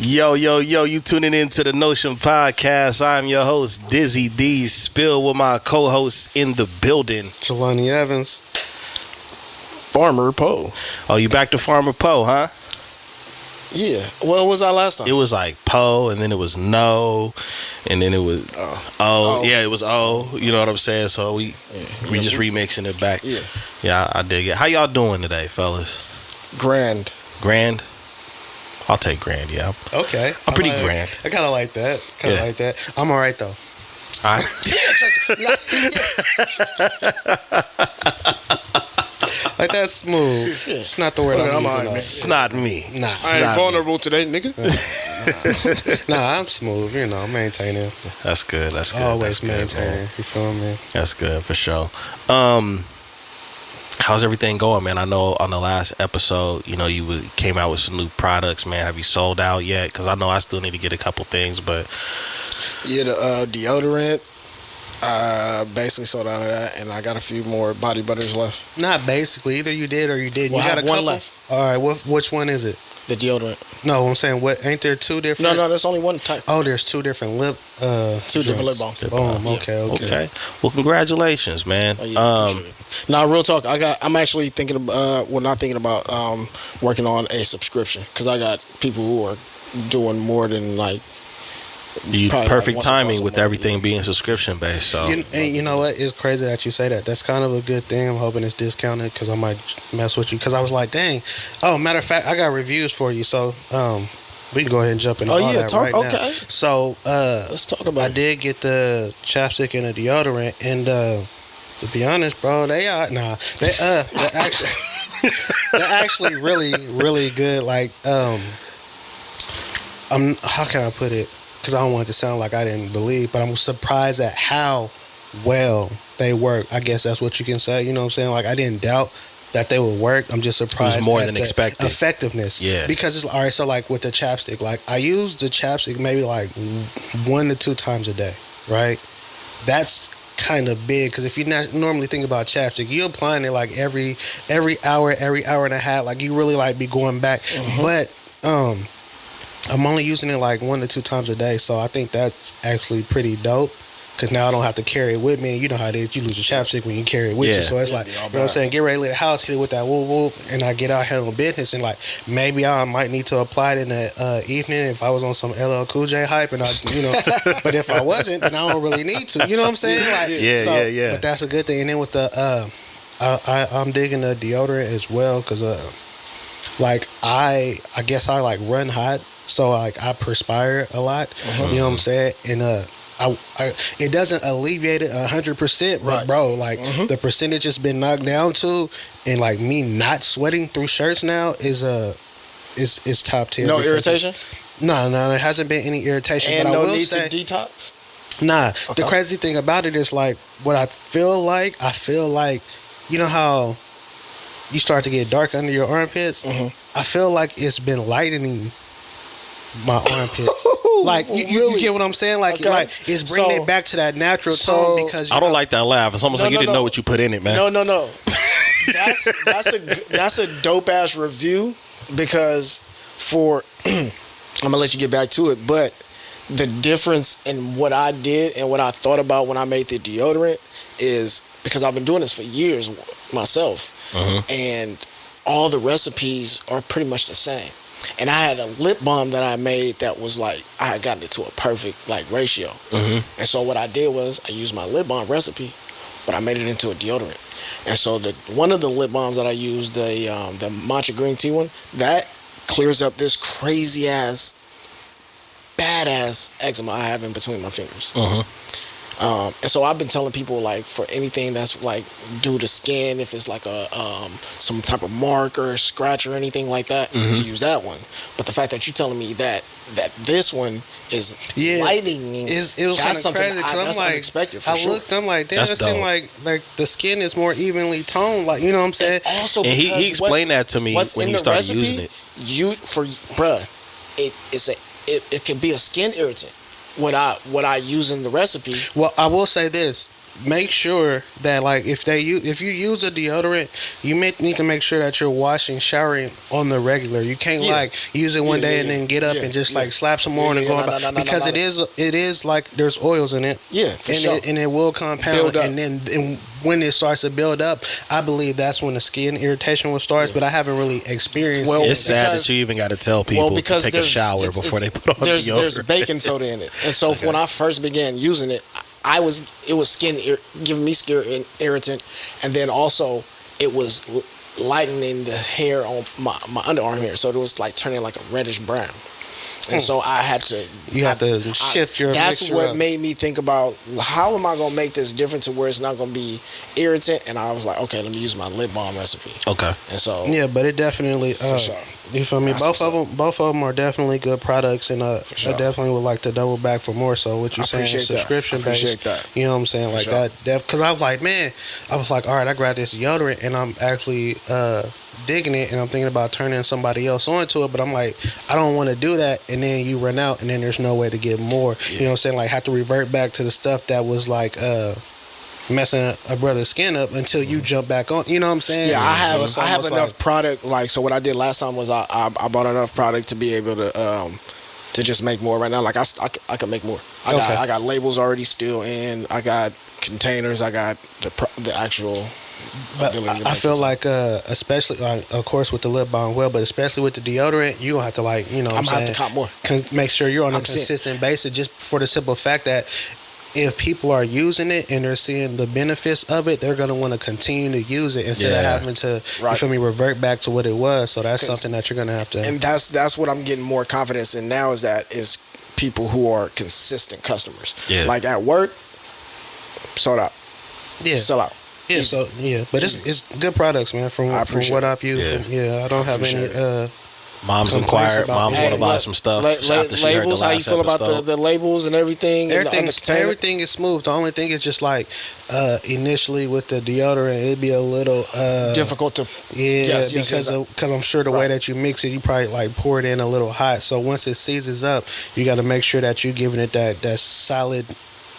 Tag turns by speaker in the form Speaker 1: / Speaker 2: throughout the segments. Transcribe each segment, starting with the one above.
Speaker 1: Yo, you tuning in to the Notion podcast. I'm your host, Dizzy D. Spill with my co-hosts in the building.
Speaker 2: Jelani Evans.
Speaker 3: Farmer Poe.
Speaker 1: Oh, you back to Farmer Poe, huh?
Speaker 3: Yeah. What was our last time?
Speaker 1: It was like Poe, and then it was No, and then it was O. Yeah, it was O. You know what I'm saying? So we just remixing it back. Yeah, I dig it. How y'all doing today, fellas?
Speaker 3: Grand?
Speaker 1: I'll take grand, yeah.
Speaker 2: Okay.
Speaker 1: I'm pretty grand.
Speaker 2: I kind of like that. I'm all right, though.
Speaker 1: All right.
Speaker 2: Like that's smooth. It's not the word I'm using.
Speaker 1: It's not me.
Speaker 2: Nah.
Speaker 3: I ain't vulnerable today, nigga.
Speaker 2: Nah, I'm smooth. You know, maintaining.
Speaker 1: That's good.
Speaker 2: Always maintaining. You feel me?
Speaker 1: That's good for sure. How's everything going, man? I know on the last episode, you know, you came out with some new products, man. Have you sold out yet? Because I know I still need to get a couple things, but
Speaker 3: Yeah, the deodorant. Basically sold out of that, and I got a few more body butters left.
Speaker 2: Not basically. Either you did or you didn't.
Speaker 3: Well,
Speaker 2: You got
Speaker 3: I have
Speaker 2: a
Speaker 3: one
Speaker 2: couple
Speaker 3: left.
Speaker 2: All right. Which one is it?
Speaker 3: The deodorant.
Speaker 2: No, I'm saying what? Ain't there two different?
Speaker 3: No, there's only one type.
Speaker 2: Oh, there's two different lip.
Speaker 3: Two different lip balms.
Speaker 2: Boom. Okay.
Speaker 1: Well, congratulations, man.
Speaker 3: Oh, yeah, appreciate it. Now, real talk. I'm actually thinking about. Not thinking about working on a subscription because I got people who are doing more than like.
Speaker 1: Perfect
Speaker 3: like
Speaker 1: timing with
Speaker 3: month,
Speaker 1: everything being subscription based. So
Speaker 2: you know what? It's crazy that you say that. That's kind of a good thing. I'm hoping it's discounted because I might mess with you. Because I was like, dang. Oh, matter of fact, I got reviews for you. So we can go ahead and jump into all that right now. So
Speaker 3: let's talk about.
Speaker 2: I did get the chapstick and the deodorant, and to be honest, bro, they're actually really good. Like how can I put it? Because I don't want it to sound like I didn't believe, but I'm surprised at how well they work. I guess that's what you can say. You know what I'm saying? Like, I didn't doubt that they would work. I'm just surprised.
Speaker 1: It was more
Speaker 2: at
Speaker 1: than
Speaker 2: the
Speaker 1: expected.
Speaker 2: Effectiveness.
Speaker 1: Yeah.
Speaker 2: Because it's all right. So, like with the chapstick, like I use the chapstick maybe like 1 to 2 times a day, right? That's kind of big because if you not normally think about chapstick, you're applying it like every hour and a half. Like you really like be going back, but I'm only using it like 1 to 2 times a day, so I think that's actually pretty dope. Because now I don't have to carry it with me. You know how it is. You lose your chapstick when you carry it with you. So it's like, you know what I'm saying? Get ready to leave the house, hit it with that whoop whoop, and I get out here on business. And like, maybe I might need to apply it in the evening if I was on some LL Cool J hype, and but if I wasn't, then I don't really need to. You know what I'm saying? Like,
Speaker 1: yeah.
Speaker 2: But that's a good thing. And then with the, I'm digging the deodorant as well because, like I guess I like run hot. So like I perspire a lot, you know what I'm saying, and I it doesn't alleviate it 100%, but bro, like the percentage has been knocked down to, and like me not sweating through shirts now is top tier.
Speaker 3: No irritation.
Speaker 2: No, there hasn't been any irritation.
Speaker 3: And
Speaker 2: but
Speaker 3: no
Speaker 2: I will
Speaker 3: need
Speaker 2: say,
Speaker 3: to detox.
Speaker 2: Nah,
Speaker 3: Okay.
Speaker 2: the crazy thing about it is like what I feel like, you know how you start to get dark under your armpits. I feel like it's been lightening my armpits. Like you get what I'm saying? Like it's bringing it back to that natural tone because
Speaker 1: I don't like that laugh. It's almost like you didn't know what you put in it, man.
Speaker 3: No. That's a dope ass review because I'm gonna let you get back to it, but the difference in what I did and what I thought about when I made the deodorant is because I've been doing this for years myself, and all the recipes are pretty much the same. And I had a lip balm that I made that was like, I had gotten it to a perfect like ratio. And so what I did was I used my lip balm recipe, but I made it into a deodorant. And so one of the lip balms that I used, the matcha green tea one, that clears up this crazy ass, badass eczema I have in between my fingers. And so I've been telling people like for anything that's like due to skin, if it's like a some type of mark or scratch or anything like that, to use that one. But the fact that you're telling me that this one is lightening,
Speaker 2: it was kind of crazy because I'm like,
Speaker 3: unexpected for
Speaker 2: I'm like, damn, it seems like the skin is more evenly toned, like you know what I'm saying.
Speaker 3: And also,
Speaker 1: and he explained that to me when he started using it.
Speaker 3: It can be a skin irritant. What I use in the recipe.
Speaker 2: Well, I will say this. make sure that like if you use a deodorant, you need to make sure that you're washing, showering on the regular. You can't like use it one day and then get up and just like slap some more and go about because it is like there's oils in it.
Speaker 3: Yeah, for sure.
Speaker 2: And it will compound and then when it starts to build up, I believe that's when the skin irritation will start. But I haven't really experienced.
Speaker 1: Well, it's sad that you even got to tell people to take a shower before they put on deodorant.
Speaker 3: There's baking soda in it, and so when I first began using it, it was giving me skin irritant, and then also it was lightening the hair on my underarm hair, so it was like turning like a reddish brown. And so I had to.
Speaker 2: You have to shift your.
Speaker 3: That's what made me think about how am I gonna make this different to where it's not gonna be irritant. And I was like, okay, let me use my lip balm recipe.
Speaker 1: Okay.
Speaker 3: And so
Speaker 2: yeah, but it definitely.
Speaker 3: For sure.
Speaker 2: You feel me? Both of them are definitely good products, and I definitely would like to double back for more. So what you saying, subscription based? You know what I'm saying, like that. Because I was like, man, all right, I grabbed this deodorant, and I'm actually digging it, and I'm thinking about turning somebody else onto it, but I'm like, I don't want to do that, and then you run out, and then there's no way to get more. You know what I'm saying? Like, have to revert back to the stuff that was like messing a brother's skin up until you jump back on. You know what I'm saying?
Speaker 3: Yeah, I have enough product. Like, so what I did last time was I bought enough product to be able to just make more right now. Like I can make more. I got labels already still in. I got containers. I got the actual.
Speaker 2: But I feel like, especially, of course, with the lip balm, but especially with the deodorant, you gonna have to like, you know,
Speaker 3: I'm gonna have to cop more.
Speaker 2: Make sure you're on a consistent basis, just for the simple fact that if people are using it and they're seeing the benefits of it, they're gonna want to continue to use it instead of having to, you feel me, revert back to what it was. So that's something that you're gonna have to.
Speaker 3: And that's what I'm getting more confidence in now is people who are consistent customers. Yeah. Like at work, sold out. Yeah. Sell out.
Speaker 2: Yeah, easy. But it's good products, man. From what I've used, I don't have any.
Speaker 1: Mom's inquired. Mom's want to buy some stuff.
Speaker 3: Labels. How you feel about the labels and everything?
Speaker 2: Everything is smooth. The only thing is just like initially with the deodorant, it'd be a little
Speaker 3: difficult to.
Speaker 2: Yeah, because I'm sure the way that you mix it, you probably like pour it in a little hot. So once it seizes up, you got to make sure that you're giving it that solid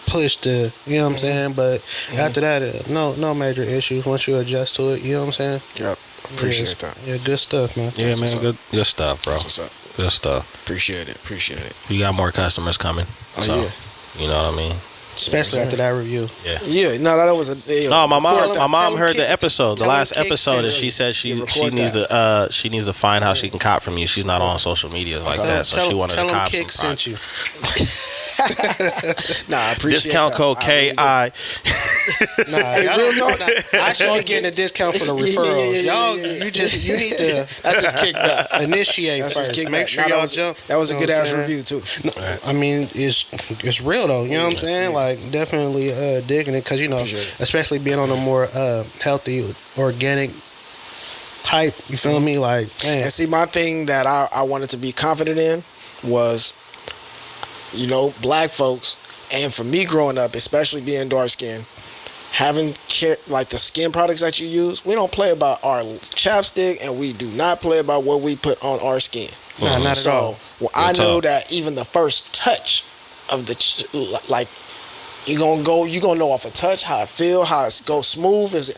Speaker 2: push to, you know what I'm saying? But after that, no major issues once you adjust to it, you know what I'm saying?
Speaker 3: Yep. Appreciate that.
Speaker 2: Yeah, good stuff, man.
Speaker 1: Yeah, man, good stuff, bro.
Speaker 3: That's what's up.
Speaker 1: Good stuff.
Speaker 3: Appreciate it.
Speaker 1: You got more customers coming. So, you know what I mean?
Speaker 2: Especially after that review.
Speaker 3: Yeah. No, that was a.
Speaker 1: No, my mom heard the episode, the last episode, and she said she needs to find how she can cop from you. She's not on social media like that, so she wanted to cop
Speaker 2: Kick
Speaker 1: some
Speaker 2: sent you.
Speaker 3: Nah, I appreciate
Speaker 1: discount code KI.
Speaker 2: I should be getting a discount for the referral. Y'all, you need to.
Speaker 3: That's just kickback.
Speaker 2: Initiate first. Make sure y'all jump.
Speaker 3: That was a good ass review too.
Speaker 2: I mean, it's real though. You know what I'm saying? Like definitely digging it because you know, especially being on a more healthy, organic type. You feel me? Like, man.
Speaker 3: And see, my thing that I wanted to be confident in was, you know, black folks, and for me growing up, especially being dark skinned, having like the skin products that you use, we don't play about our chapstick, and we do not play about what we put on our skin.
Speaker 2: No, not at all.
Speaker 3: Well, I know that even the first touch of the like. You gonna know off a touch how it feel, how it goes smooth. Is it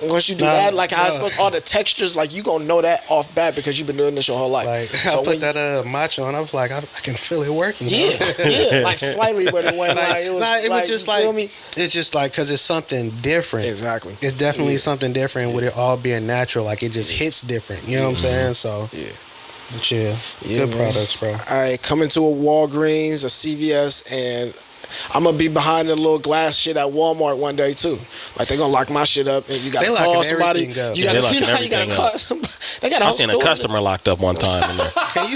Speaker 3: once you do that, like how it's supposed, all the textures, like you gonna know that off bat because you've been doing this your whole life.
Speaker 2: Like so I put that macho on, I was like, I can feel it working.
Speaker 3: Yeah, like slightly, but it wasn't like it was just like, me?
Speaker 2: It's just like because it's something different.
Speaker 3: Exactly,
Speaker 2: it's definitely something different with it all being natural. Like it just hits different. You know what I'm saying? So good products, bro.
Speaker 3: All right, coming to a Walgreens, a CVS, and I'm gonna be behind the little glass shit at Walmart one day too. Like they gonna lock my shit up, and you gotta call somebody. You gotta call somebody. They got.
Speaker 1: I seen a customer locked up one time in there.
Speaker 2: I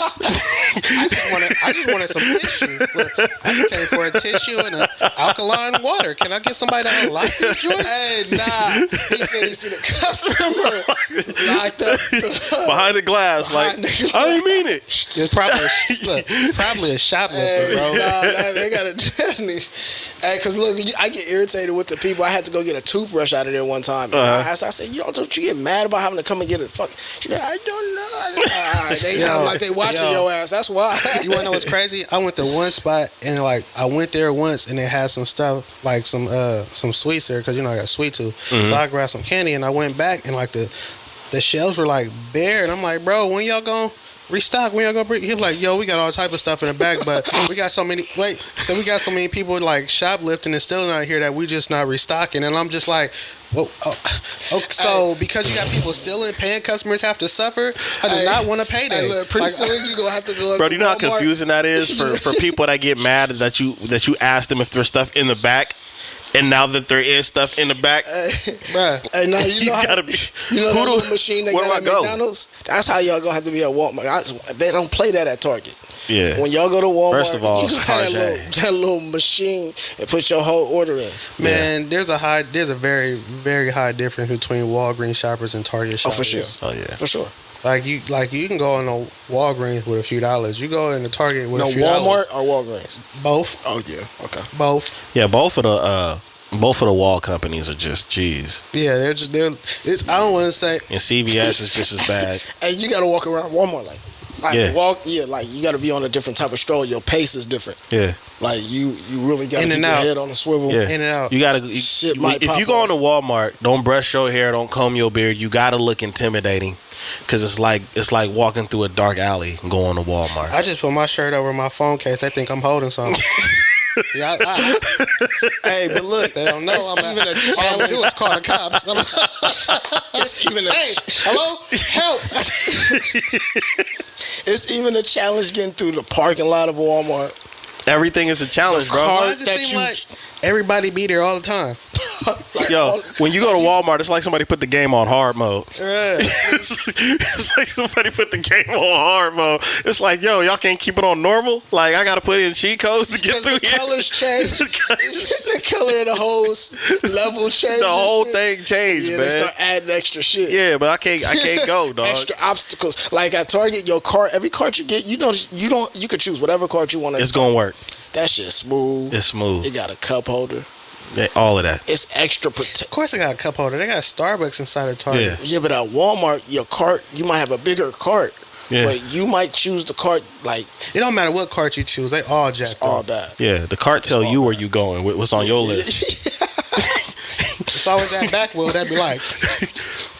Speaker 2: just wanted some tissue. I came for a tissue and an alkaline water. Can I get somebody to unlock these joints?
Speaker 3: Hey, nah. He said he seen a customer locked up
Speaker 1: behind the glass. I didn't mean it.
Speaker 2: It's probably a shoplifter, bro.
Speaker 3: Nah, they gotta. Hey, cause look, I get irritated with the people. I had to go get a toothbrush out of there one time. And I said, don't you get mad about having to come and get it? Fuck. She said, I don't know. They sound like they watching your ass. That's why.
Speaker 2: You wanna know what's crazy? I went to one spot and like I went there once and they had some stuff like some sweets there because I got sweet tooth. So I grabbed some candy and I went back and like the shelves were like bare and I'm like, bro, when y'all gonna restock? When y'all gonna bring? He was like, yo, we got all type of stuff in the back, but we got so many. We got so many people like shoplifting and stealing out here that we just not restocking. And I'm just like, well, so because you got people stealing, paying customers have to suffer. I do not want to pay them.
Speaker 3: Look, pretty soon you gonna have to go.
Speaker 1: Bro, do you know how confusing that is for people that get mad that you ask them if there's stuff in the back. And now that there is stuff in the back,
Speaker 2: bruh.
Speaker 3: Hey, now you know
Speaker 1: gotta
Speaker 3: be.
Speaker 1: You
Speaker 3: know that little machine they got at McDonald's? That's how y'all gonna have to be at Walmart. They don't play that at Target.
Speaker 1: Yeah.
Speaker 3: When y'all go to Walmart,
Speaker 1: first of all,
Speaker 3: you got that little machine and put your whole order in.
Speaker 2: Man, there's a very, very high difference between Walgreens shoppers and Target shoppers.
Speaker 3: Oh, for sure.
Speaker 1: Oh, yeah.
Speaker 3: For sure.
Speaker 2: Like you can go in a Walgreens with a few dollars. You go in the Target with a few
Speaker 3: Walmart
Speaker 2: dollars.
Speaker 3: or Walgreens?
Speaker 2: Both.
Speaker 3: Oh yeah. Okay.
Speaker 2: Both.
Speaker 1: Yeah, both of the wall companies are just jeez.
Speaker 2: Yeah, I don't want to say.
Speaker 1: And CVS is just as bad.
Speaker 3: And you got to walk around Walmart like
Speaker 1: yeah.
Speaker 3: like you got to be on a different type of stroll. Your pace is different.
Speaker 1: Yeah.
Speaker 3: Like you really got to keep your head on the swivel.
Speaker 1: Yeah.
Speaker 2: In and out.
Speaker 1: You gotta.
Speaker 3: If
Speaker 1: you go into Walmart, don't brush your hair, don't comb your beard. You gotta look intimidating, because it's like walking through a dark alley going to Walmart.
Speaker 2: I just put my shirt over my phone case. They think I'm holding something. Yeah, hey, but look, they don't know. I'm even a challenge. Do is call the cops.
Speaker 3: It's even a
Speaker 2: hello, help.
Speaker 3: It's even a challenge getting through the parking lot of Walmart.
Speaker 1: Everyking is a challenge, bro.
Speaker 2: Why does it seem like everybody be there all the time?
Speaker 1: Yo, when you go to Walmart, it's like somebody put the game on hard mode.
Speaker 2: Yeah.
Speaker 1: It's like somebody put the game on hard mode. It's like, yo, y'all can't keep it on normal. Like, I gotta put in cheat codes to get through
Speaker 3: the
Speaker 1: here.
Speaker 3: Colors change. The color of the whole level change.
Speaker 1: The whole thing changed, man.
Speaker 3: They start adding extra shit.
Speaker 1: Yeah, but I can't go, dog.
Speaker 3: Extra obstacles. Like at Target, your cart, every cart you get, you could choose whatever cart you want.
Speaker 1: It's gonna work.
Speaker 3: That shit's smooth.
Speaker 1: It's smooth.
Speaker 3: It got a cup holder.
Speaker 1: Yeah, all of that.
Speaker 3: It's extra
Speaker 2: Of course, they got a cup holder. They got Starbucks inside of Target.
Speaker 3: Yeah, but at Walmart, your cart, you might have a bigger cart. Yeah. But you might choose the cart like.
Speaker 2: It don't matter what cart you choose. They all jacked up.
Speaker 3: All bad.
Speaker 1: Yeah, the cart tell you where you going. What's on your list?
Speaker 2: It's always that back wheel that be like.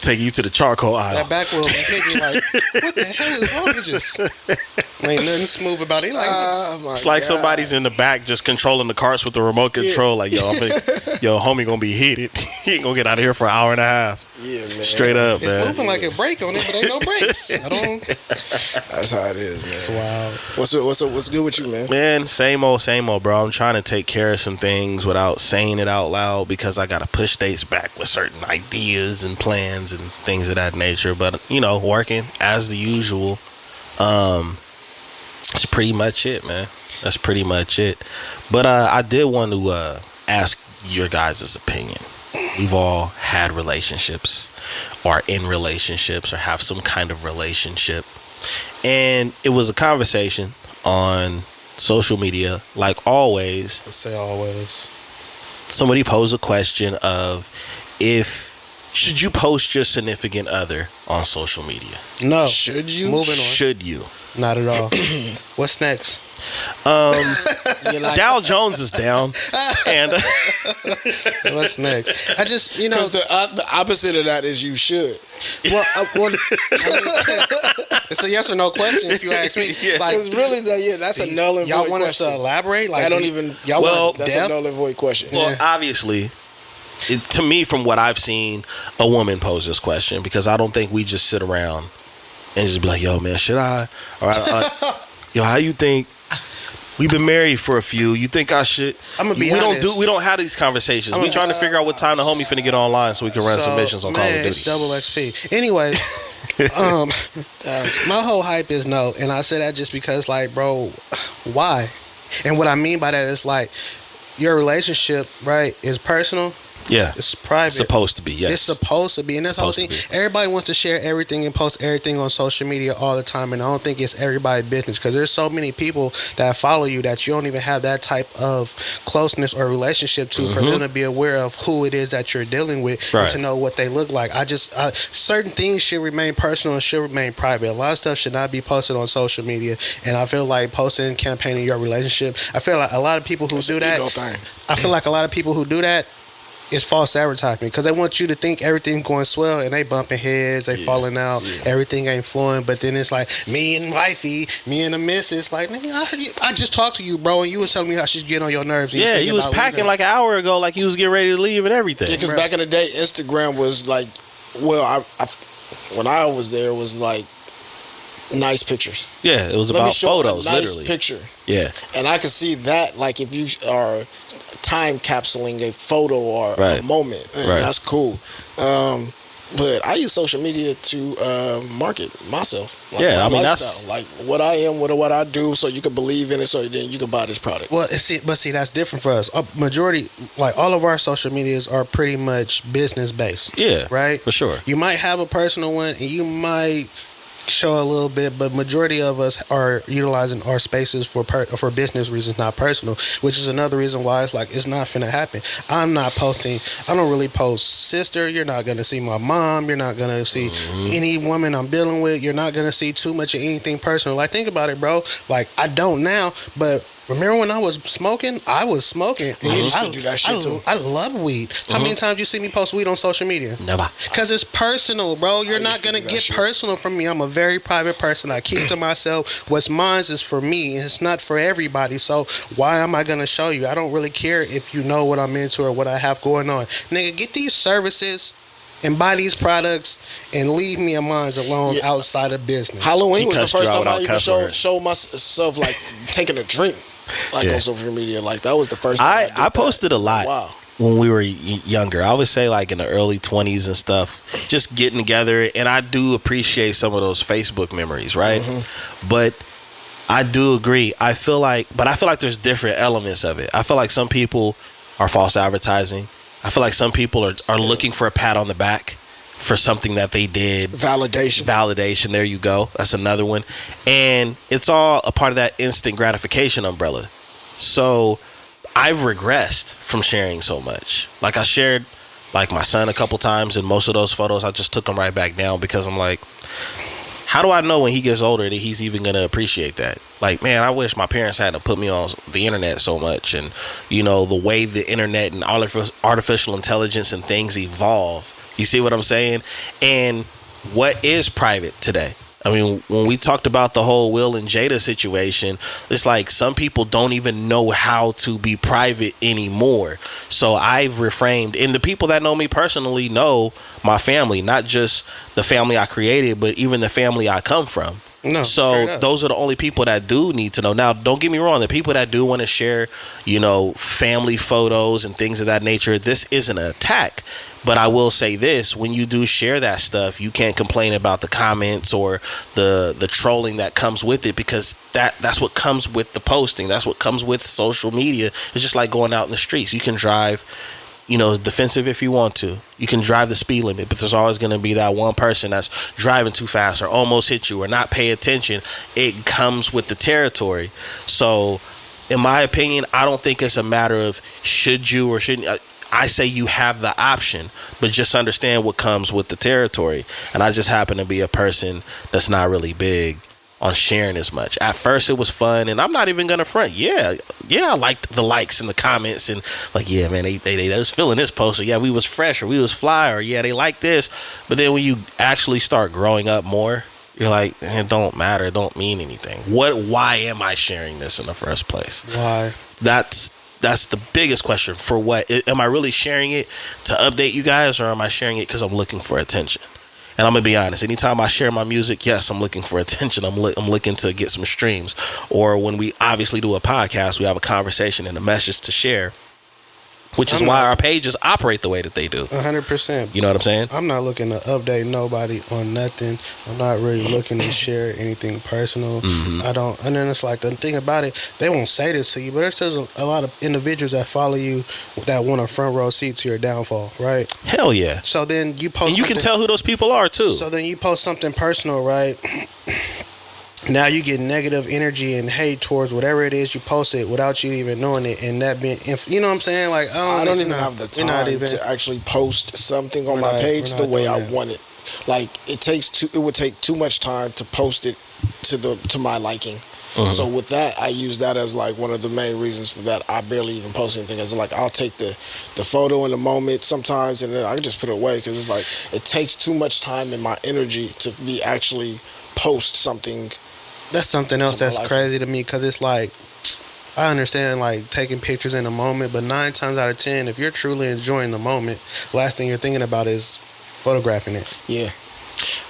Speaker 1: Take you to the charcoal aisle.
Speaker 2: That back wheel be hitting me like, what the hell is wrong with this? Ain't nothing smooth about it. Like,
Speaker 1: it's like somebody's in the back just controlling the carts with the remote control. Like, yo, homie gonna be heated. He ain't gonna get out of here for an hour and a half.
Speaker 3: Yeah, man.
Speaker 1: Straight up, man.
Speaker 2: It's moving like a brake on it, but ain't no brakes.
Speaker 3: That's how it is, man.
Speaker 2: It's wild.
Speaker 3: What's good with you, man?
Speaker 1: Man, same old, bro. I'm trying to take care of some things without saying it out loud because I gotta push dates back with certain ideas and plans and things of that nature. But working as the usual. That's pretty much it, man. That's pretty much it. But I did want to ask your guys' opinion. We've all had relationships, or in relationships, or have some kind of relationship. And it was a conversation on social media, like always.
Speaker 2: Let's say always.
Speaker 1: Somebody posed a question of should you post your significant other on social media?
Speaker 2: No.
Speaker 3: Should you?
Speaker 2: Moving on.
Speaker 1: Should you?
Speaker 2: Not at all. What's next?
Speaker 1: Dow Jones is down, and
Speaker 2: what's next? I just
Speaker 3: because the opposite of that is you should.
Speaker 2: Well, it's a yes or no question if you ask me.
Speaker 3: Yeah. Like, it's really that's a null and void question.
Speaker 2: Y'all want us to elaborate? Like,
Speaker 3: I don't even. That's a null and void question.
Speaker 1: Well, obviously. To me, from what I've seen, a woman pose this question because I don't think we just sit around and just be like, "Yo, man, should I?" Or "Yo, how you think? We've been married for a few. You think I should?"
Speaker 2: I'm gonna be honest.
Speaker 1: We don't have these conversations. We trying to figure out what time the homie finna get online so we can run submissions on Call of Duty.
Speaker 2: It's double XP. Anyway, my whole hype is no, and I say that just because, like, bro, why? And what I mean by that is like your relationship, right, is personal.
Speaker 1: Yeah.
Speaker 2: It's private.
Speaker 1: It's supposed to be, yes.
Speaker 2: It's supposed to be. And that's the whole thing. Everybody wants to share everything and post everything on social media all the time. And I don't think it's everybody's business, because there's so many people that follow you that you don't even have that type of closeness or relationship to for them to be aware of who it is that you're dealing with and to know what they look like. Certain things should remain personal and should remain private. A lot of stuff should not be posted on social media. And I feel like posting and campaigning your relationship, I feel like a lot of people who do that, I feel like a lot of people who do that, it's false advertising, because they want you to think everything's going swell and they bumping heads, they falling out, everything ain't flowing. But then it's like me and wifey, me and the missus, like, nigga, I just talked to you, bro, and you was telling me how she's getting on your nerves.
Speaker 1: Yeah, you was packing like an hour ago, like you was getting ready to leave and everything.
Speaker 3: Yeah, because back in the day, Instagram was like, well, I when I was there, it was like nice pictures.
Speaker 1: Yeah, it was about photos,
Speaker 3: nice
Speaker 1: literally.
Speaker 3: Picture.
Speaker 1: Yeah.
Speaker 3: And I could see that, like, if you are time capsuling a photo or a moment, that's cool. But I use social media to market myself. Like,
Speaker 1: yeah, I mean,
Speaker 3: lifestyle. Like what I am, what I do, so you can believe in it, so then you can buy this product.
Speaker 2: Well, see, that's different for us. Majority, like all of our social medias are pretty much business based.
Speaker 1: Yeah,
Speaker 2: right.
Speaker 1: For sure.
Speaker 2: You might have a personal one, and you might show a little bit, but majority of us are utilizing our spaces for business reasons, not personal, which is another reason why it's like it's not finna happen. I'm not posting. I don't really post sister. You're not gonna see my mom. You're not gonna see any woman I'm dealing with. You're not gonna see too much of anything personal. Like, think about it, bro. Like, I don't now, but remember when I was smoking? I was smoking. And
Speaker 3: I do that shit too.
Speaker 2: I love weed. How many times you see me post weed on social media?
Speaker 1: Never.
Speaker 2: Because it's personal, bro. You're not going to get personal from me. I'm a very private person. I keep to myself. What's mine is for me. It's not for everybody. So why am I going to show you? I don't really care if you know what I'm into or what I have going on. Nigga, get these services and buy these products and leave me and mine alone outside of business.
Speaker 3: Halloween was the first time I even showed myself, like, taking a drink. Like on social media, like that was the first time
Speaker 1: I posted a lot when we were younger. I would say like in the early 20s and stuff, just getting together. And I do appreciate some of those Facebook memories, right? But I do agree. I feel like there's different elements of it. I feel like some people are false advertising. I feel like some people are looking for a pat on the back for something that they did. Validation. There you go. That's another one. And it's all a part of that instant gratification umbrella. So I've regressed from sharing so much. Like, I shared like my son a couple times, and most of those photos I just took them right back down, because I'm like, how do I know when he gets older that he's even going to appreciate that? Like, man, I wish my parents hadn't put me on the internet so much. And, you know, the way the internet and artificial intelligence and things evolve. You see what I'm saying? And what is private today? I mean, when we talked about the whole Will and Jada situation, it's like some people don't even know how to be private anymore. So I've refrained. And the people that know me personally know my family, not just the family I created, but even the family I come from.
Speaker 2: No,
Speaker 1: so those are the only people that do need to know. Now, don't get me wrong. The people that do want to share, you know, family photos and things of that nature, this isn't an attack. But I will say this, when you do share that stuff, you can't complain about the comments or the trolling that comes with it, because that's what comes with the posting. That's what comes with social media. It's just like going out in the streets. You can drive, you know, defensive if you want to. You can drive the speed limit, but there's always going to be that one person that's driving too fast or almost hit you or not pay attention. It comes with the territory. So in my opinion, I don't think it's a matter of should you or shouldn't. I say you have the option, but just understand what comes with the territory. And I just happen to be a person that's not really big on sharing as much. At first it was fun, and I'm not even gonna front. Yeah, I liked the likes and the comments, and like, yeah, man, they was feeling this post, or yeah, we was fresh, or we was fly, or yeah, they like this. But then when you actually start growing up more, you're like, it don't matter, it don't mean anything. Why am I sharing this in the first place?
Speaker 2: Why?
Speaker 1: That's the biggest question. For what? Am I really sharing it to update you guys, or am I sharing it because I'm looking for attention? And I'm going to be honest. Anytime I share my music, yes, I'm looking for attention. I'm looking to get some streams. Or when we obviously do a podcast, we have a conversation and a message to share. which is why our pages operate the way that they do.
Speaker 2: 100%.
Speaker 1: You know what I'm saying?
Speaker 2: I'm not looking to update nobody on nothing. I'm not really looking to share anything personal. I don't. And then it's like, the thing about it, they won't say this to you, but there's a lot of individuals that follow you that want a front row seat to your downfall, right?
Speaker 1: Hell yeah.
Speaker 2: So then you post,
Speaker 1: and you can tell who those people are too.
Speaker 2: So then you post something personal, right? Now you get negative energy and hate towards whatever it is you posted without you even knowing it, and that being, you know what I'm saying? Like,
Speaker 3: I don't even have the time to actually post something on my page the way I want it. Like, it would take too much time to post it to my liking. So with that, I use that as like one of the main reasons for that. I barely even post anything. It's like, I'll take the photo in the moment sometimes, and then I can just put it away, because it's like, it takes too much time and my energy to be actually post something.
Speaker 2: That's something else that's crazy to me, because it's like, I understand like taking pictures in a moment, but 9 times out of 10, if you're truly enjoying the moment, last thing you're thinking about is photographing it.
Speaker 3: Yeah.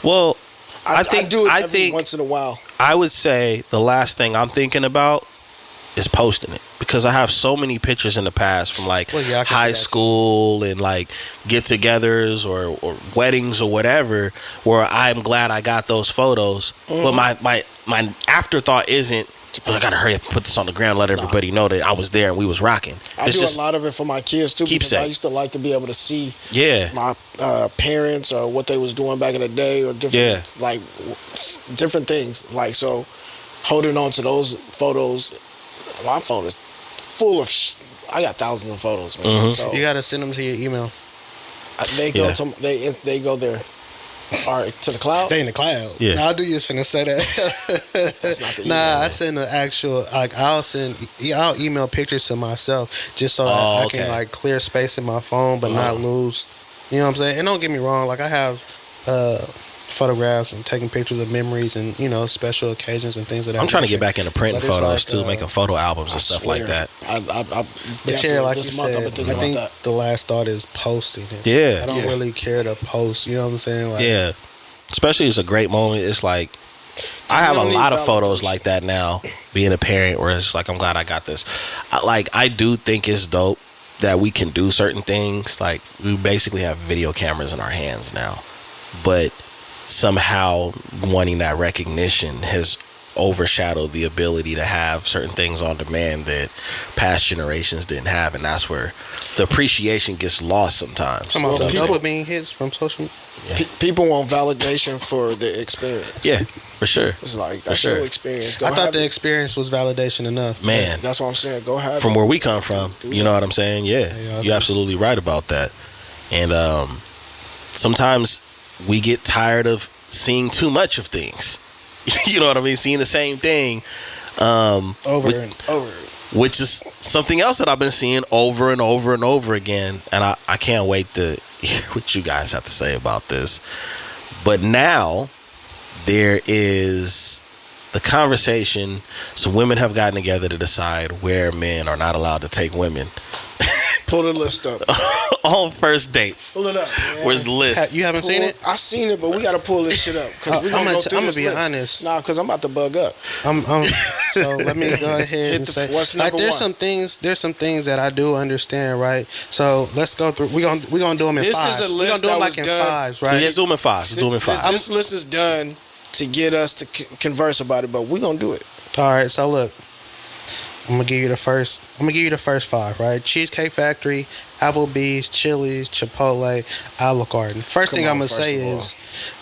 Speaker 1: Well, I
Speaker 3: do it every once in a while.
Speaker 1: I would say the last thing I'm thinking about is posting it, because I have so many pictures in the past from like high school and like get-togethers or weddings or whatever, where I'm glad I got those photos. But my afterthought isn't, I gotta hurry up and put this on the ground, let everybody know that I was there and we was rocking.
Speaker 3: I do a lot of it for my kids too, because I used to like to be able to see my parents or what they was doing back in the day, or different like different things. Like, so holding on to those photos. My phone is full of I got thousands of photos, man. So
Speaker 2: you gotta send them to your email.
Speaker 3: They go to they go there. All right, to the cloud.
Speaker 2: Stay in the cloud.
Speaker 1: Yeah,
Speaker 2: I'll do just finna say that.
Speaker 3: That's not the email,
Speaker 2: I send an actual, like, I'll email pictures to myself just so that I can like clear space in my phone, but not lose. You know what I'm saying? And don't get me wrong, like, I have photographs and taking pictures of memories and, you know, special occasions and things of that.
Speaker 1: I'm trying to get back into printing photos too, making photo albums and stuff like that.
Speaker 2: But yeah, like you said, I think the last thought is posting it.
Speaker 1: Yeah,
Speaker 2: I don't really care to post. You know what I'm saying? Like,
Speaker 1: yeah, especially it's a great moment. It's like, I have a lot of photos like that now, being a parent, where it's like, I'm glad I got this. I do think it's dope that we can do certain things. Like, we basically have video cameras in our hands now, but somehow wanting that recognition has overshadowed the ability to have certain things on demand that past generations didn't have, and that's where the appreciation gets lost sometimes.
Speaker 2: Come on, dopamine hits from social media.
Speaker 3: People want validation for the experience.
Speaker 1: Yeah, for sure.
Speaker 3: It's like, that's your experience.
Speaker 2: I thought the experience was validation enough.
Speaker 1: Man,
Speaker 3: that's what I'm saying. Go have
Speaker 1: from where we come from. You know what I'm saying? Yeah, you're absolutely right about that. And sometimes we get tired of seeing too much of things. You know what I mean? Seeing the same thing
Speaker 2: over and over.
Speaker 1: Which is something else that I've been seeing over and over and over again. And I can't wait to hear what you guys have to say about this. But now there is the conversation. Some women have gotten together to decide where men are not allowed to take women.
Speaker 3: Pull the list up.
Speaker 1: On first dates.
Speaker 3: Pull it up, man.
Speaker 1: Where's the list?
Speaker 2: You haven't seen it?
Speaker 3: I seen it, but we got to pull this shit up. Cause I'm going to
Speaker 2: be honest.
Speaker 3: Nah, because I'm about to bug up.
Speaker 2: So let me go ahead and say, like, there's some things that I do understand, right? So let's go through. We're gonna do them in
Speaker 3: this
Speaker 2: fives.
Speaker 3: This is a list
Speaker 2: we're gonna do them
Speaker 3: like
Speaker 2: in fives, right?
Speaker 1: Let's do them in fives.
Speaker 3: This list is done to get us to converse about it, but we're gonna do it.
Speaker 2: All right. So look, I'm gonna give you the first 5, right? Cheesecake Factory, Applebee's, Chili's, Chipotle, Olive Garden. First thing I'm gonna say is,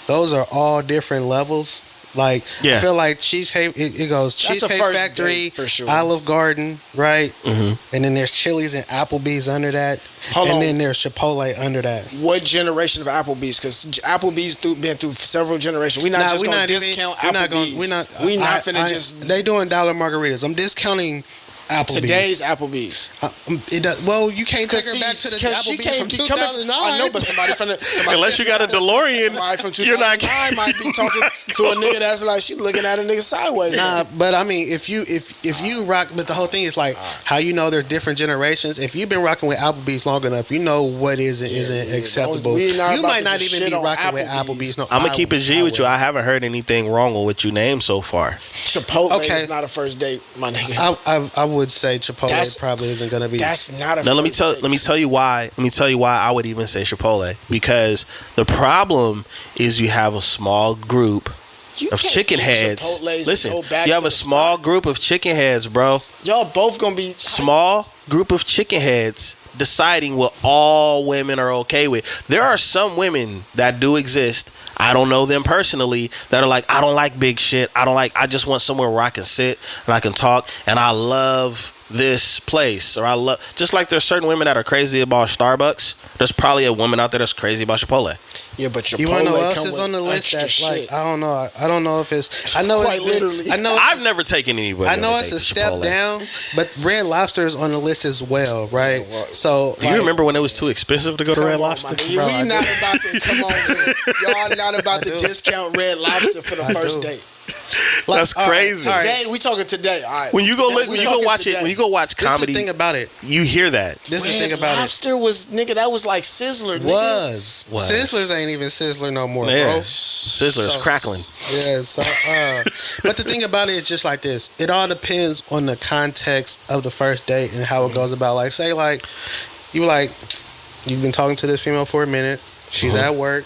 Speaker 2: those are all different levels. Like, I feel like Cheesecake, it goes Cheesecake Factory, for sure. Olive Garden, right? And then there's Chili's and Applebee's under that. Then there's Chipotle under that.
Speaker 3: What generation of Applebee's? Because Applebee's been through several generations. We're not just going to discount Applebee's. We're not finna just...
Speaker 2: They doing dollar margaritas. I'm discounting Applebee's.
Speaker 3: Today's Applebee's.
Speaker 2: It does. Well, you can't take her back to the Applebee's from 2009.
Speaker 3: I know, but somebody
Speaker 1: unless you got a DeLorean,
Speaker 3: from 2009 might be talking to a nigga that's like, she looking at a nigga sideways.
Speaker 2: Nah, but I mean, if you rock, but the whole thing is like how you know there's different generations. If you've been rocking with Applebee's long enough, you know what isn't acceptable. You might not even be rocking with Applebee's. No,
Speaker 1: I'm gonna keep it G with you. I haven't heard anything wrong with what you named so far.
Speaker 3: Chipotle is not a first date, my nigga.
Speaker 2: I would say Chipotle probably isn't gonna be.
Speaker 3: That's not a.
Speaker 1: Now let me tell you why. Let me tell you why I would even say Chipotle, because the problem is you have a small group of chicken heads. Listen, you have a small group of chicken heads, bro.
Speaker 3: Y'all both gonna be
Speaker 1: small group of chicken heads deciding what all women are okay with. There are some women that do exist. I don't know them personally, that are like, I don't like big shit. I just want somewhere where I can sit and I can talk, and I love this place, or I love, just like there's certain women that are crazy about Starbucks. There's probably a woman out there that's crazy about Chipotle.
Speaker 3: Yeah, but Chipotle,
Speaker 2: you wanna know what else is on the list? That like, I don't know. I don't know if it's. I know
Speaker 3: quite
Speaker 2: it's
Speaker 3: literally.
Speaker 2: I know
Speaker 1: I've never taken anybody.
Speaker 2: I know it's a step
Speaker 1: Chipotle
Speaker 2: down, but Red Lobster is on the list as well, right? So,
Speaker 1: do you remember when it was too expensive to go to Red Lobster?
Speaker 3: We not about to come on. Y'all not about to discount Red Lobster for the first date.
Speaker 1: That's crazy.
Speaker 3: Today, we talking today. All right.
Speaker 1: When you go watch comedy,
Speaker 2: this is the thing about it.
Speaker 1: You hear that.
Speaker 2: This is the thing about
Speaker 3: Lobster was, nigga, that was like Sizzler.
Speaker 2: Was. Sizzlers ain't even Sizzler no more, bro.
Speaker 1: Sizzler's crackling.
Speaker 2: Yeah, so but the thing about it is just like this. It all depends on the context of the first date and how it goes about. Like, say like you've been talking to this female for a minute. She's at work.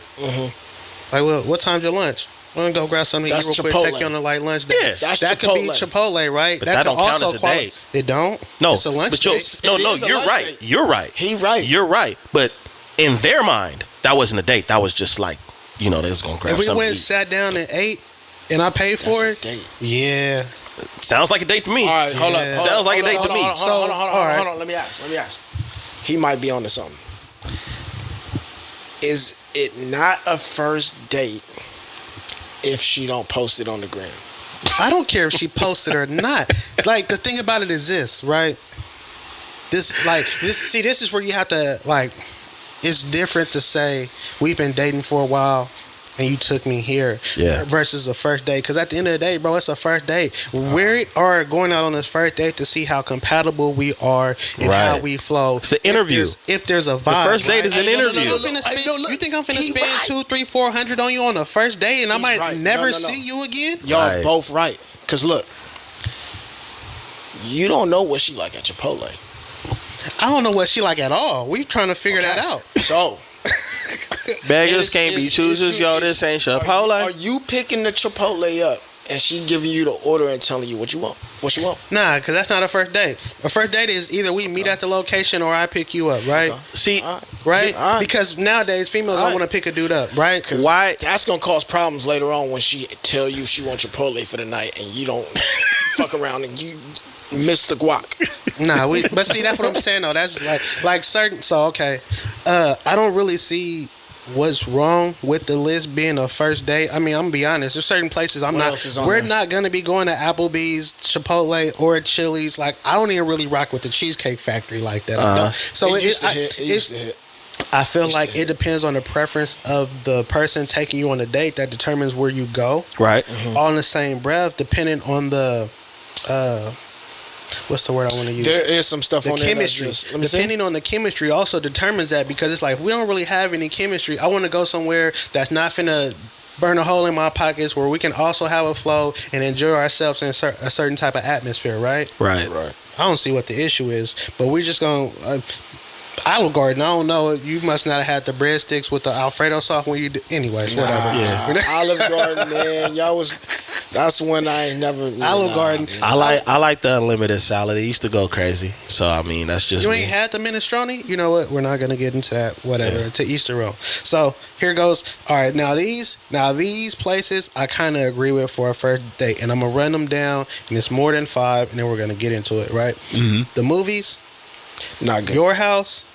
Speaker 2: Like, well, what time's your lunch? We're gonna go grab something to eat real quick. Take you on a light lunch date.
Speaker 1: Yeah,
Speaker 2: that could be Chipotle, right?
Speaker 1: But that don't count as a date.
Speaker 2: It don't.
Speaker 1: No,
Speaker 2: it's a lunch date.
Speaker 1: No, you're right. You're right.
Speaker 3: He right.
Speaker 1: You're right. But in their mind, that wasn't a date. That was just like, they was gonna grab something.
Speaker 2: If we went, sat down and ate, and I paid for it, yeah.
Speaker 1: Sounds like a date to me.
Speaker 3: All right, hold up.
Speaker 1: Sounds like a date to me.
Speaker 3: Hold on. Let me ask. He might be onto something. Is it not a first date if she don't post it on the gram?
Speaker 2: I don't care if she posted or not. Like, the thing about it is this, right? This is where you have to, like, it's different to say we've been dating for a while and you took me here versus a first date. Because at the end of the day, bro, it's a first date. We are going out on this first date to see how compatible we are and how we flow.
Speaker 1: It's an interview.
Speaker 2: If there's a vibe.
Speaker 1: The first date is an interview.
Speaker 2: You think I'm finna spend $200, $300, $400 on you on the first date and I might never see you again?
Speaker 3: Y'all both right. Because look, you don't know what she like at Chipotle.
Speaker 2: I don't know what she like at all. We trying to figure that out.
Speaker 3: So
Speaker 1: beggars can't be choosers, yo. This ain't Chipotle.
Speaker 3: Are you picking the Chipotle up and she giving you the order and telling you what you want? What you want?
Speaker 2: Nah, because that's not a first date. A first date is either we meet at the location or I pick you up, right?
Speaker 1: See,
Speaker 2: right? Because nowadays females don't want to pick a dude up, right?
Speaker 1: Why?
Speaker 3: That's gonna cause problems later on when she tell you she wants Chipotle for the night and you don't fuck around and you miss the guac.
Speaker 2: Nah, but see, that's what I'm saying though. That's like certain. So okay, I don't really see what's wrong with the list being a first date. I mean, I'm gonna be honest. There's certain places we're not gonna be going to Applebee's, Chipotle, or Chili's. Like, I don't even really rock with the Cheesecake Factory like that. So it used to hit. I feel like it depends on the preference of the person taking you on a date that determines where you go.
Speaker 1: Right.
Speaker 2: All in the same breath, depending on the what's the word I want to use?
Speaker 3: There is some stuff on
Speaker 2: chemistry. Depending on the chemistry also determines that, because it's like we don't really have any chemistry. I want to go somewhere that's not finna burn a hole in my pockets, where we can also have a flow and enjoy ourselves in a certain type of atmosphere, right?
Speaker 1: Right.
Speaker 2: I don't see what the issue is, but we're just gonna Olive Garden. I don't know. You must not have had the breadsticks with the Alfredo sauce when you. Anyways, whatever.
Speaker 3: Yeah. Olive Garden, man. Y'all was. That's when I ain't never.
Speaker 2: Olive Garden.
Speaker 1: I like the unlimited salad. It used to go crazy. So I mean, that's just.
Speaker 2: You ain't had the minestrone. You know what? We're not gonna get into that. Whatever. To Easter roll. So here goes. All right. Now these places I kind of agree with for a first date, and I'm gonna run them down, and it's more than 5, and then we're gonna get into it. Right.
Speaker 1: Mm-hmm.
Speaker 2: The movies.
Speaker 3: Not good.
Speaker 2: Your house.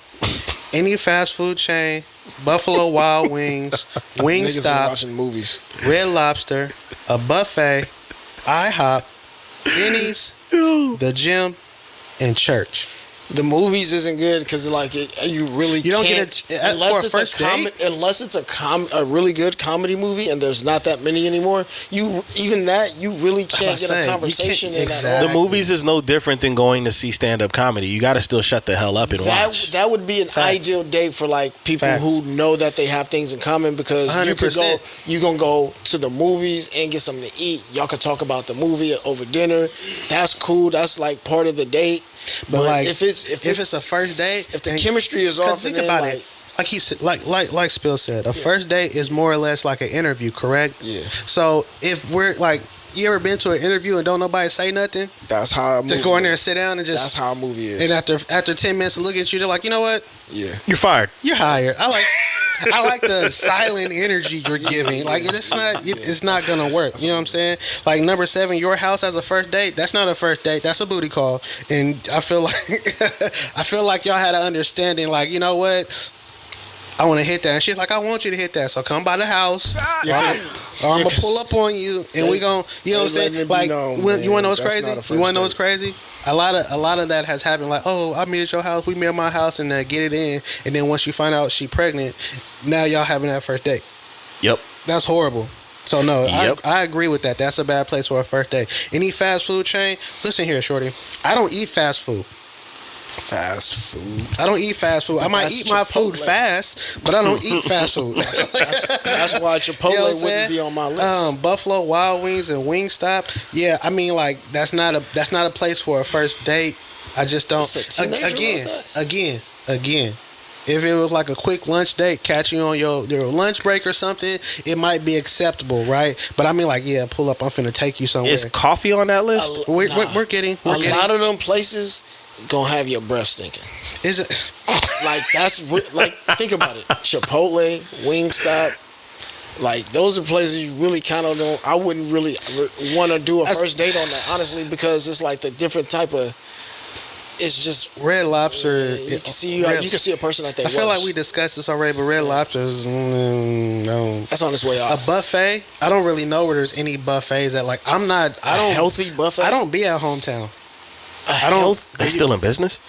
Speaker 2: Any fast food chain, Buffalo Wild Wings, Wingstop,
Speaker 3: watching movies,
Speaker 2: Red Lobster, a buffet, IHOP, Denny's, the gym, and church.
Speaker 3: The movies isn't good because like you really
Speaker 2: You don't
Speaker 3: can't,
Speaker 2: get it for a first date?
Speaker 3: unless it's a really good comedy movie, and there's not that many anymore. You really can't get a conversation in that.
Speaker 1: The movies is no different than going to see stand up comedy. You got to still shut the hell up and watch.
Speaker 3: That would be an ideal date for like people who know that they have things in common, because
Speaker 2: 100%.
Speaker 3: you gonna go to the movies and get something to eat. Y'all could talk about the movie over dinner. That's cool. That's like part of the date.
Speaker 2: But like,
Speaker 3: if it's
Speaker 2: a first date,
Speaker 3: if the chemistry is off,
Speaker 2: think about it. Like he said, like Spill said, a first date is more or less like an interview, correct?
Speaker 3: Yeah.
Speaker 2: So if we're like, you ever been to an interview and don't nobody say nothing?
Speaker 3: That's how a movie
Speaker 2: just go in there and sit down and just.
Speaker 3: That's how a movie is.
Speaker 2: And after 10 minutes of looking at you, they're like, you know what?
Speaker 3: Yeah.
Speaker 1: You're fired.
Speaker 2: You're hired. I like the silent energy you're giving. Like it's not gonna work. You know what I'm saying? Like number 7, your house as a first date. That's not a first date. That's a booty call. And I feel like y'all had an understanding. Like, you know what? I want to hit that. And she's like, I want you to hit that. So come by the house. Or I'm gonna pull up on you, and we gon', you know what I'm saying? Like, you want to know what's crazy? You want to know what's crazy? A lot of that has happened. Like, oh, I meet at your house, we meet at my house, and get it in. And then once you find out she pregnant, now y'all having that first date.
Speaker 1: Yep.
Speaker 2: That's horrible. So no,
Speaker 1: Yep.
Speaker 2: I agree with that. That's a bad place for a first date. Any fast food chain? Listen here, shorty. I don't eat fast food.
Speaker 3: Fast food.
Speaker 2: I don't eat fast food. I might eat my food fast, but I don't eat fast food.
Speaker 3: That's why Chipotle wouldn't be on my list.
Speaker 2: Buffalo Wild Wings and Wingstop. Yeah, I mean, like that's not a place for a first date. I just don't. Again. If it was like a quick lunch date, catch you on your lunch break or something, it might be acceptable, right? But I mean, like, yeah, pull up. I'm finna take you somewhere.
Speaker 1: Is coffee on that list?
Speaker 2: We're getting.
Speaker 3: A lot of them places gonna have your breath stinking.
Speaker 2: Is it?
Speaker 3: Like like think about it. Chipotle, Wingstop, like those are places you really kind of don't. I wouldn't really want to do a first date on that, honestly, because it's like the different type of. It's just
Speaker 2: Red Lobster.
Speaker 3: You can see a person at their
Speaker 2: I feel like we discussed this already, but Red Lobster is no.
Speaker 3: That's on its way out.
Speaker 2: A buffet. I don't really know where there's any buffets that like. I don't
Speaker 3: healthy buffet.
Speaker 2: I don't be at hometown.
Speaker 1: They still in business?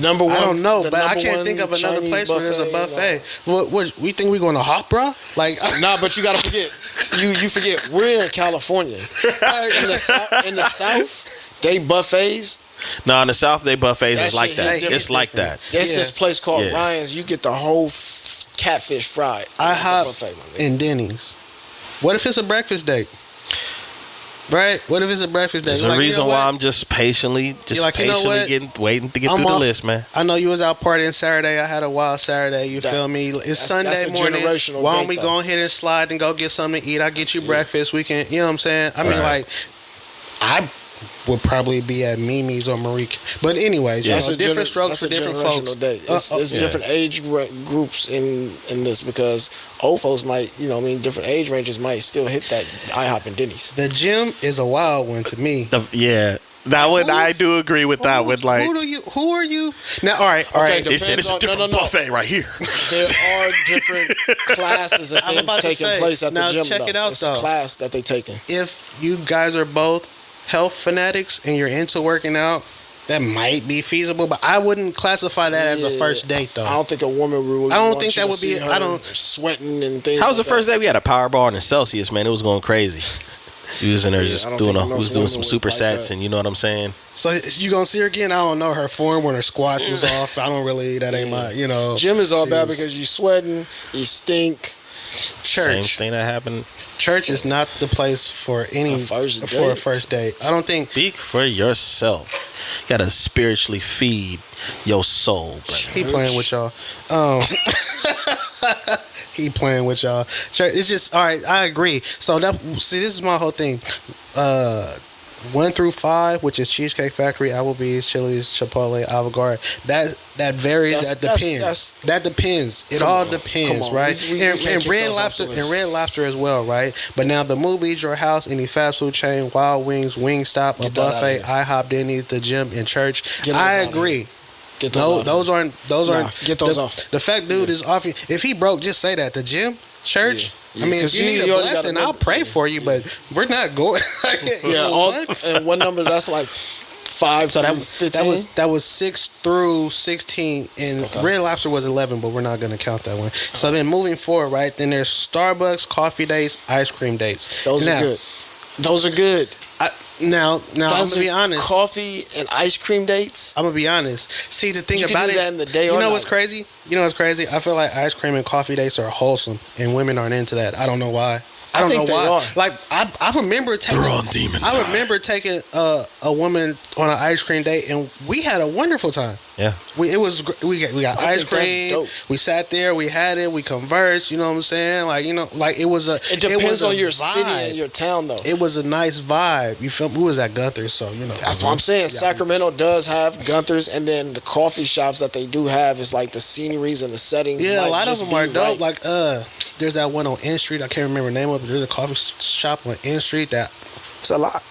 Speaker 3: Number one.
Speaker 2: I don't know, but I can't think of another place where there's a buffet. What we think we going to Hop, bro? Like,
Speaker 3: nah, but you gotta forget. You forget we're in California. In the South, they buffets.
Speaker 1: No, in the South, they buffets is like that. It's like that.
Speaker 3: There's this place called Ryan's. You get the whole catfish fried.
Speaker 2: IHOP and Denny's. What if it's a breakfast date? Right? What if it's a breakfast date?
Speaker 1: There's a reason why I'm just patiently waiting to get through the list, man.
Speaker 2: I know you was out partying Saturday. I had a wild Saturday. You feel me? It's Sunday morning. Why don't we go ahead and slide and go get something to eat? I'll get you breakfast. We can, you know what I'm saying? I mean, like, I would probably be at Mimi's or Marique. But anyways, different strokes for different folks.
Speaker 3: It's different age groups in this, because old folks might, different age ranges might still hit that IHOP and Denny's.
Speaker 2: The gym is a wild one to me.
Speaker 1: That one, I do agree with that one. Like,
Speaker 2: who are you? Now, all right.
Speaker 1: They said it's a different buffet right here.
Speaker 3: There are different classes of things taking place at the gym.
Speaker 2: Check it out, though.
Speaker 3: It's a class that they taking.
Speaker 2: If you guys are both health fanatics and you're into working out, that might be feasible, but I wouldn't classify that as a first date, though.
Speaker 3: I don't think a woman would.
Speaker 2: I don't think that would be.
Speaker 3: I don't sweating and things.
Speaker 1: How was the first day? We had a power bar in the Celsius, man. It was going crazy. He was in there just doing some supersets, and you know what I'm saying.
Speaker 2: So you gonna see her again? I don't know. Her form when her squats was off. I don't really. That ain't my.
Speaker 3: Gym is all bad because you sweating, you stink.
Speaker 1: Same thing that happened.
Speaker 2: Church is not the place for a first date. I don't think.
Speaker 1: Speak for yourself. You gotta spiritually feed your soul, brother.
Speaker 2: He playing with y'all. He playing with y'all. Church, it's just all right. I agree. So this is my whole thing. 1 through 5, which is Cheesecake Factory, Applebee's, Chili's, Chipotle, Olive Garden. That varies. That depends. That depends. It all depends, right? And Red Lobster as well, right? But now the movies, your house, any fast food chain, Wild Wings, Wingstop, a buffet, IHOP, Denny's, the gym, and church. I agree. Those aren't.
Speaker 3: Get those off.
Speaker 2: The fact, dude, is off. If he broke, just say that. The gym, church. Yeah. I mean, if you need a blessing, I'll pray for you, but we're not going.
Speaker 3: And one number that's like 5
Speaker 2: So
Speaker 3: through
Speaker 2: that
Speaker 3: 15?
Speaker 2: that was 6 through 16, and
Speaker 3: Okay.
Speaker 2: Red Lobster was 11, but we're not gonna count that one. So then moving forward, right? Then there's Starbucks coffee dates, ice cream dates.
Speaker 3: Those
Speaker 2: now,
Speaker 3: are good. Those are good.
Speaker 2: Now I'm
Speaker 3: Those
Speaker 2: gonna be
Speaker 3: are
Speaker 2: honest.
Speaker 3: Coffee and ice cream dates.
Speaker 2: I'm gonna be honest. See, the thing
Speaker 3: You can
Speaker 2: about
Speaker 3: do
Speaker 2: it,
Speaker 3: that in the day
Speaker 2: you
Speaker 3: or
Speaker 2: know what's
Speaker 3: night.
Speaker 2: crazy? You know what's crazy? I feel like ice cream and coffee dates are wholesome, and women aren't into that. I don't know why. I don't
Speaker 3: think
Speaker 2: know
Speaker 3: they
Speaker 2: why.
Speaker 3: are.
Speaker 2: Like I remember taking.
Speaker 1: They're on demon
Speaker 2: I
Speaker 1: time.
Speaker 2: remember taking a woman on an ice cream date, and we had a wonderful time.
Speaker 1: Yeah.
Speaker 2: We got
Speaker 3: I
Speaker 2: ice
Speaker 3: think that's
Speaker 2: cream.
Speaker 3: dope.
Speaker 2: We sat there. We had it. We conversed. You know what I'm saying? Like like it was a.
Speaker 3: It depends
Speaker 2: was a
Speaker 3: on your
Speaker 2: vibe.
Speaker 3: city and your town, though.
Speaker 2: It was a nice vibe. You feel me? We was at Gunther's, so you know.
Speaker 3: That's what I'm saying. Sacramento does have Gunther's, and then the coffee shops that they do have is like the sceneries and the settings.
Speaker 2: Yeah,
Speaker 3: might
Speaker 2: a lot of
Speaker 3: just
Speaker 2: them are
Speaker 3: be
Speaker 2: dope.
Speaker 3: right.
Speaker 2: Like there's that one on N Street. I can't remember the name of it. There's a coffee shop on N Street that
Speaker 3: It's a lot.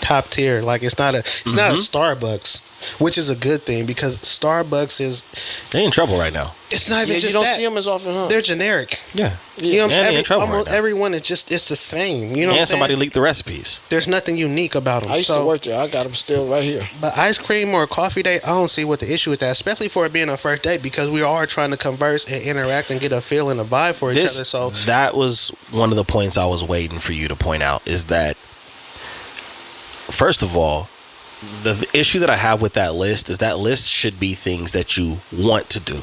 Speaker 2: top tier. Like it's not a Starbucks, which is a good thing because Starbucks is
Speaker 1: They in trouble right now.
Speaker 2: it's not even
Speaker 3: Yeah,
Speaker 2: just
Speaker 3: you don't
Speaker 2: that.
Speaker 3: see them as often, huh?
Speaker 2: They're generic.
Speaker 1: Yeah.
Speaker 2: You know what I'm
Speaker 1: And they
Speaker 2: saying?
Speaker 1: in trouble
Speaker 2: Almost
Speaker 1: right now.
Speaker 2: everyone is just it's the same. You know what I'm
Speaker 1: And somebody
Speaker 2: saying?
Speaker 1: leaked the recipes.
Speaker 2: There's nothing unique about them.
Speaker 3: I used to work there. I got them still right here.
Speaker 2: But ice cream or a coffee date, I don't see what the issue with that, especially for it being a first date because we are trying to converse and interact and get a feel and a vibe for each other. So
Speaker 1: That was one of the points I was waiting for you to point out is that, first of all, the issue that I have with that list is that list should be things that you want to do.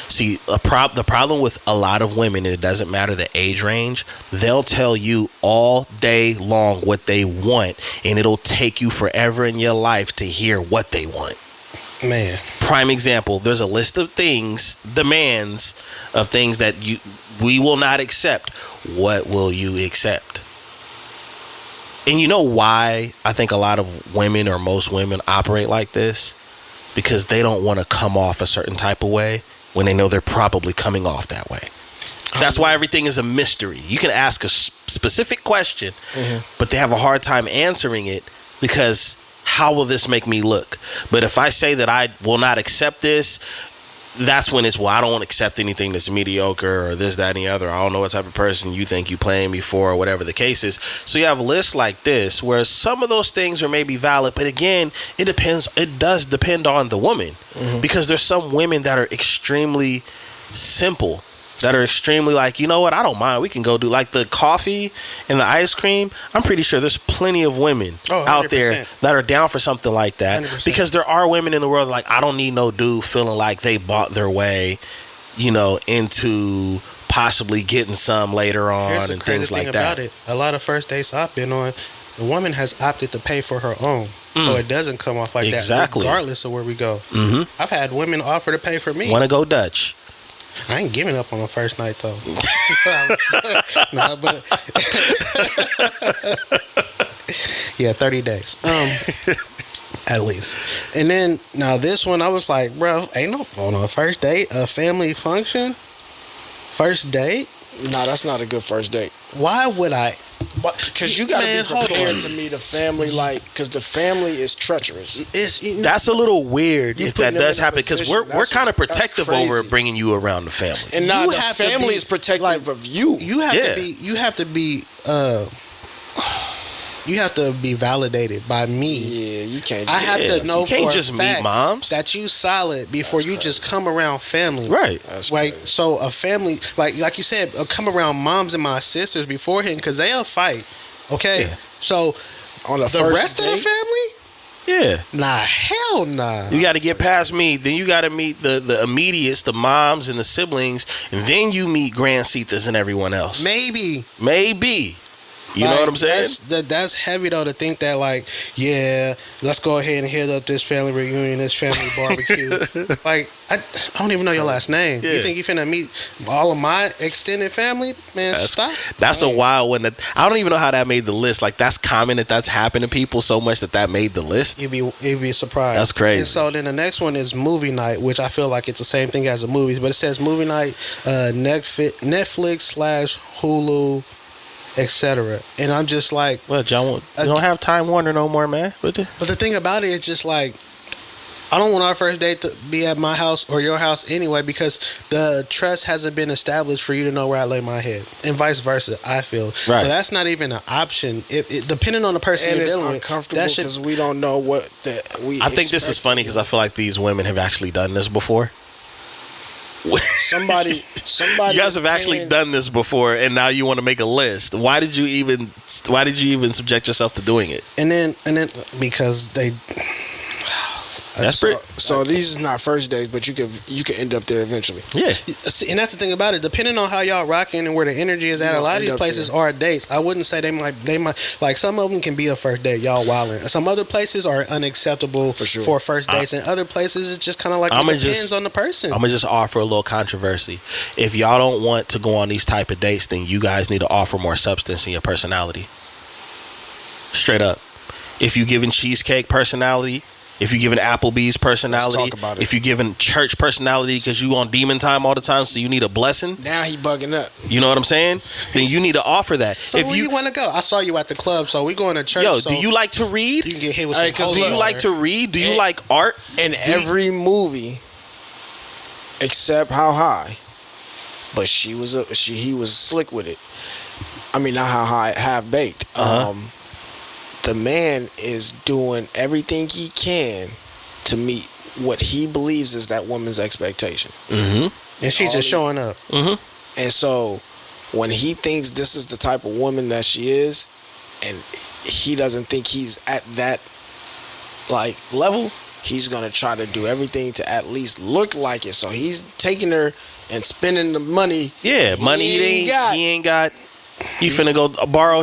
Speaker 1: See, the problem with a lot of women, and it doesn't matter the age range, they'll tell you all day long what they want, and it'll take you forever in your life to hear what they want.
Speaker 2: man,
Speaker 1: Prime example, there's a list of things, demands of things that we will not accept. What will you accept? And you know why I think a lot of women or most women operate like this? Because they don't want to come off a certain type of way when they know they're probably coming off that way. That's why everything is a mystery. You can ask a specific question, but they have a hard time answering it because how will this make me look? But if I say that I will not accept this, that's when it's, well, I don't accept anything that's mediocre or this, that, and the other. I don't know what type of person you think you playing me for or whatever the case is. So you have lists like this where some of those things are maybe valid, but again, it depends. It does depend on the woman because there's some women that are extremely simple, that are extremely like, you know what, I don't mind. We can go do like the coffee and the ice cream. I'm pretty sure there's plenty of women out there
Speaker 2: 100%.
Speaker 1: that are down for something like that
Speaker 2: 100%.
Speaker 1: because there are women in the world like, I don't need no dude feeling like they bought their way, you know, into possibly getting some later on.
Speaker 2: here's the
Speaker 1: and
Speaker 2: crazy
Speaker 1: things
Speaker 2: thing
Speaker 1: like
Speaker 2: about
Speaker 1: that.
Speaker 2: it. A lot of first dates I've been on, the woman has opted to pay for her own. So it doesn't come off like
Speaker 1: Exactly.
Speaker 2: that, regardless of where we go. I've had women offer to pay for me.
Speaker 1: Want to go Dutch?
Speaker 2: I ain't giving up on the first night though. Nah, but yeah, 30 days. At least. And then now this one I was like, bro, ain't no on a first date, a family function, first date.
Speaker 3: Nah, that's not a good first date.
Speaker 2: Why would I?
Speaker 3: Because you got to
Speaker 2: Man,
Speaker 3: be
Speaker 2: hold
Speaker 3: prepared
Speaker 2: on.
Speaker 3: to meet a family, like, because the family is treacherous.
Speaker 1: That's a little weird
Speaker 3: You
Speaker 1: if
Speaker 3: putting
Speaker 1: that
Speaker 3: them
Speaker 1: does
Speaker 3: in a
Speaker 1: happen because
Speaker 3: position,
Speaker 1: we're kind of
Speaker 3: that's
Speaker 1: protective
Speaker 3: crazy.
Speaker 1: over bringing you around the family.
Speaker 3: And now
Speaker 2: You
Speaker 3: the
Speaker 2: have to
Speaker 3: family
Speaker 2: be,
Speaker 3: is protective
Speaker 2: like,
Speaker 3: of you.
Speaker 2: You have
Speaker 1: Yeah.
Speaker 2: to be. You have to be. You have to be validated by me.
Speaker 3: Yeah, you can't.
Speaker 2: I have
Speaker 1: Yeah,
Speaker 2: to know
Speaker 1: you can't
Speaker 2: for
Speaker 1: just
Speaker 2: a
Speaker 1: meet
Speaker 2: fact
Speaker 1: moms.
Speaker 2: that you solid before you just come around family.
Speaker 1: Right.
Speaker 3: That's
Speaker 2: Like
Speaker 3: crazy.
Speaker 2: so, a family like you said, come around moms and my sisters beforehand because they'll fight. Okay,
Speaker 1: Yeah.
Speaker 2: so
Speaker 3: On the
Speaker 2: the
Speaker 3: first
Speaker 2: rest of the
Speaker 3: date?
Speaker 2: family,
Speaker 1: Yeah.
Speaker 2: nah, hell nah.
Speaker 1: You got to get past me. Then you got to meet the immediates, the moms and the siblings. And then you meet grandcitas and everyone else.
Speaker 2: Maybe.
Speaker 1: You know what I'm saying?
Speaker 2: That's heavy though to think that like, yeah, let's go ahead and hit up this family reunion, this family barbecue. Like, I don't even know your last name.
Speaker 1: Yeah.
Speaker 2: You think you finna meet all of my extended family? Man, stop.
Speaker 1: That's a wild one. I don't even know how that made the list. Like, that's common that's happened to people so much that made the list.
Speaker 2: You'd be surprised.
Speaker 1: That's crazy.
Speaker 2: And so then the next one is movie night, which I feel like it's the same thing as the movies, but it says movie night, Netflix/Hulu, etc. And I'm just like,
Speaker 1: Well, John, you don't have Time Warner no more, man.
Speaker 2: but the thing about it is just like, I don't want our first date to be at my house or your house anyway, because the trust hasn't been established for you to know where I lay my head, and vice versa. I feel right. So that's not even an option. It depending on the person you're dealing with.
Speaker 3: Uncomfortable because we don't know what we.
Speaker 1: I think this is funny because I feel like these women have actually done this before.
Speaker 3: Somebody.
Speaker 1: You guys have actually done this before, and now you want to make a list. Why did you even subject yourself to doing it?
Speaker 2: And then because they.
Speaker 3: So these is not first dates, but you can end up there eventually.
Speaker 1: Yeah.
Speaker 2: And that's the thing about it. Depending on how y'all rocking and where the energy is at, a lot of these places are dates. I wouldn't say they might like some of them can be a first date. Y'all wilding. Some other places are unacceptable for first dates, and other places it's just kind of like it depends on the person.
Speaker 1: I'm gonna just offer a little controversy. If y'all don't want to go on these type of dates, then you guys need to offer more substance in your personality. Straight up. If you giving cheesecake personality. If you're giving Applebee's personality, if you're giving church personality because you on demon time all the time, so you need a blessing.
Speaker 3: Now he bugging up.
Speaker 1: You know what I'm saying? Then you need to offer that.
Speaker 2: So where you want to go? I saw you at the club, so we going to church.
Speaker 1: Yo,
Speaker 2: so
Speaker 1: do you like to read?
Speaker 2: You can get hit with some
Speaker 1: do you like to read? Do you like art?
Speaker 3: In every movie, except How High, but he was slick with it. I mean, not How High, Half Baked. The man is doing everything he can to meet what he believes is that woman's expectation.
Speaker 1: Mm-hmm.
Speaker 2: And she's just showing up.
Speaker 1: Mm-hmm.
Speaker 3: And so when he thinks this is the type of woman that she is, and he doesn't think he's at that like level, he's going to try to do everything to at least look like it. So he's taking her and spending the money.
Speaker 1: Yeah, money he ain't got. You finna go borrow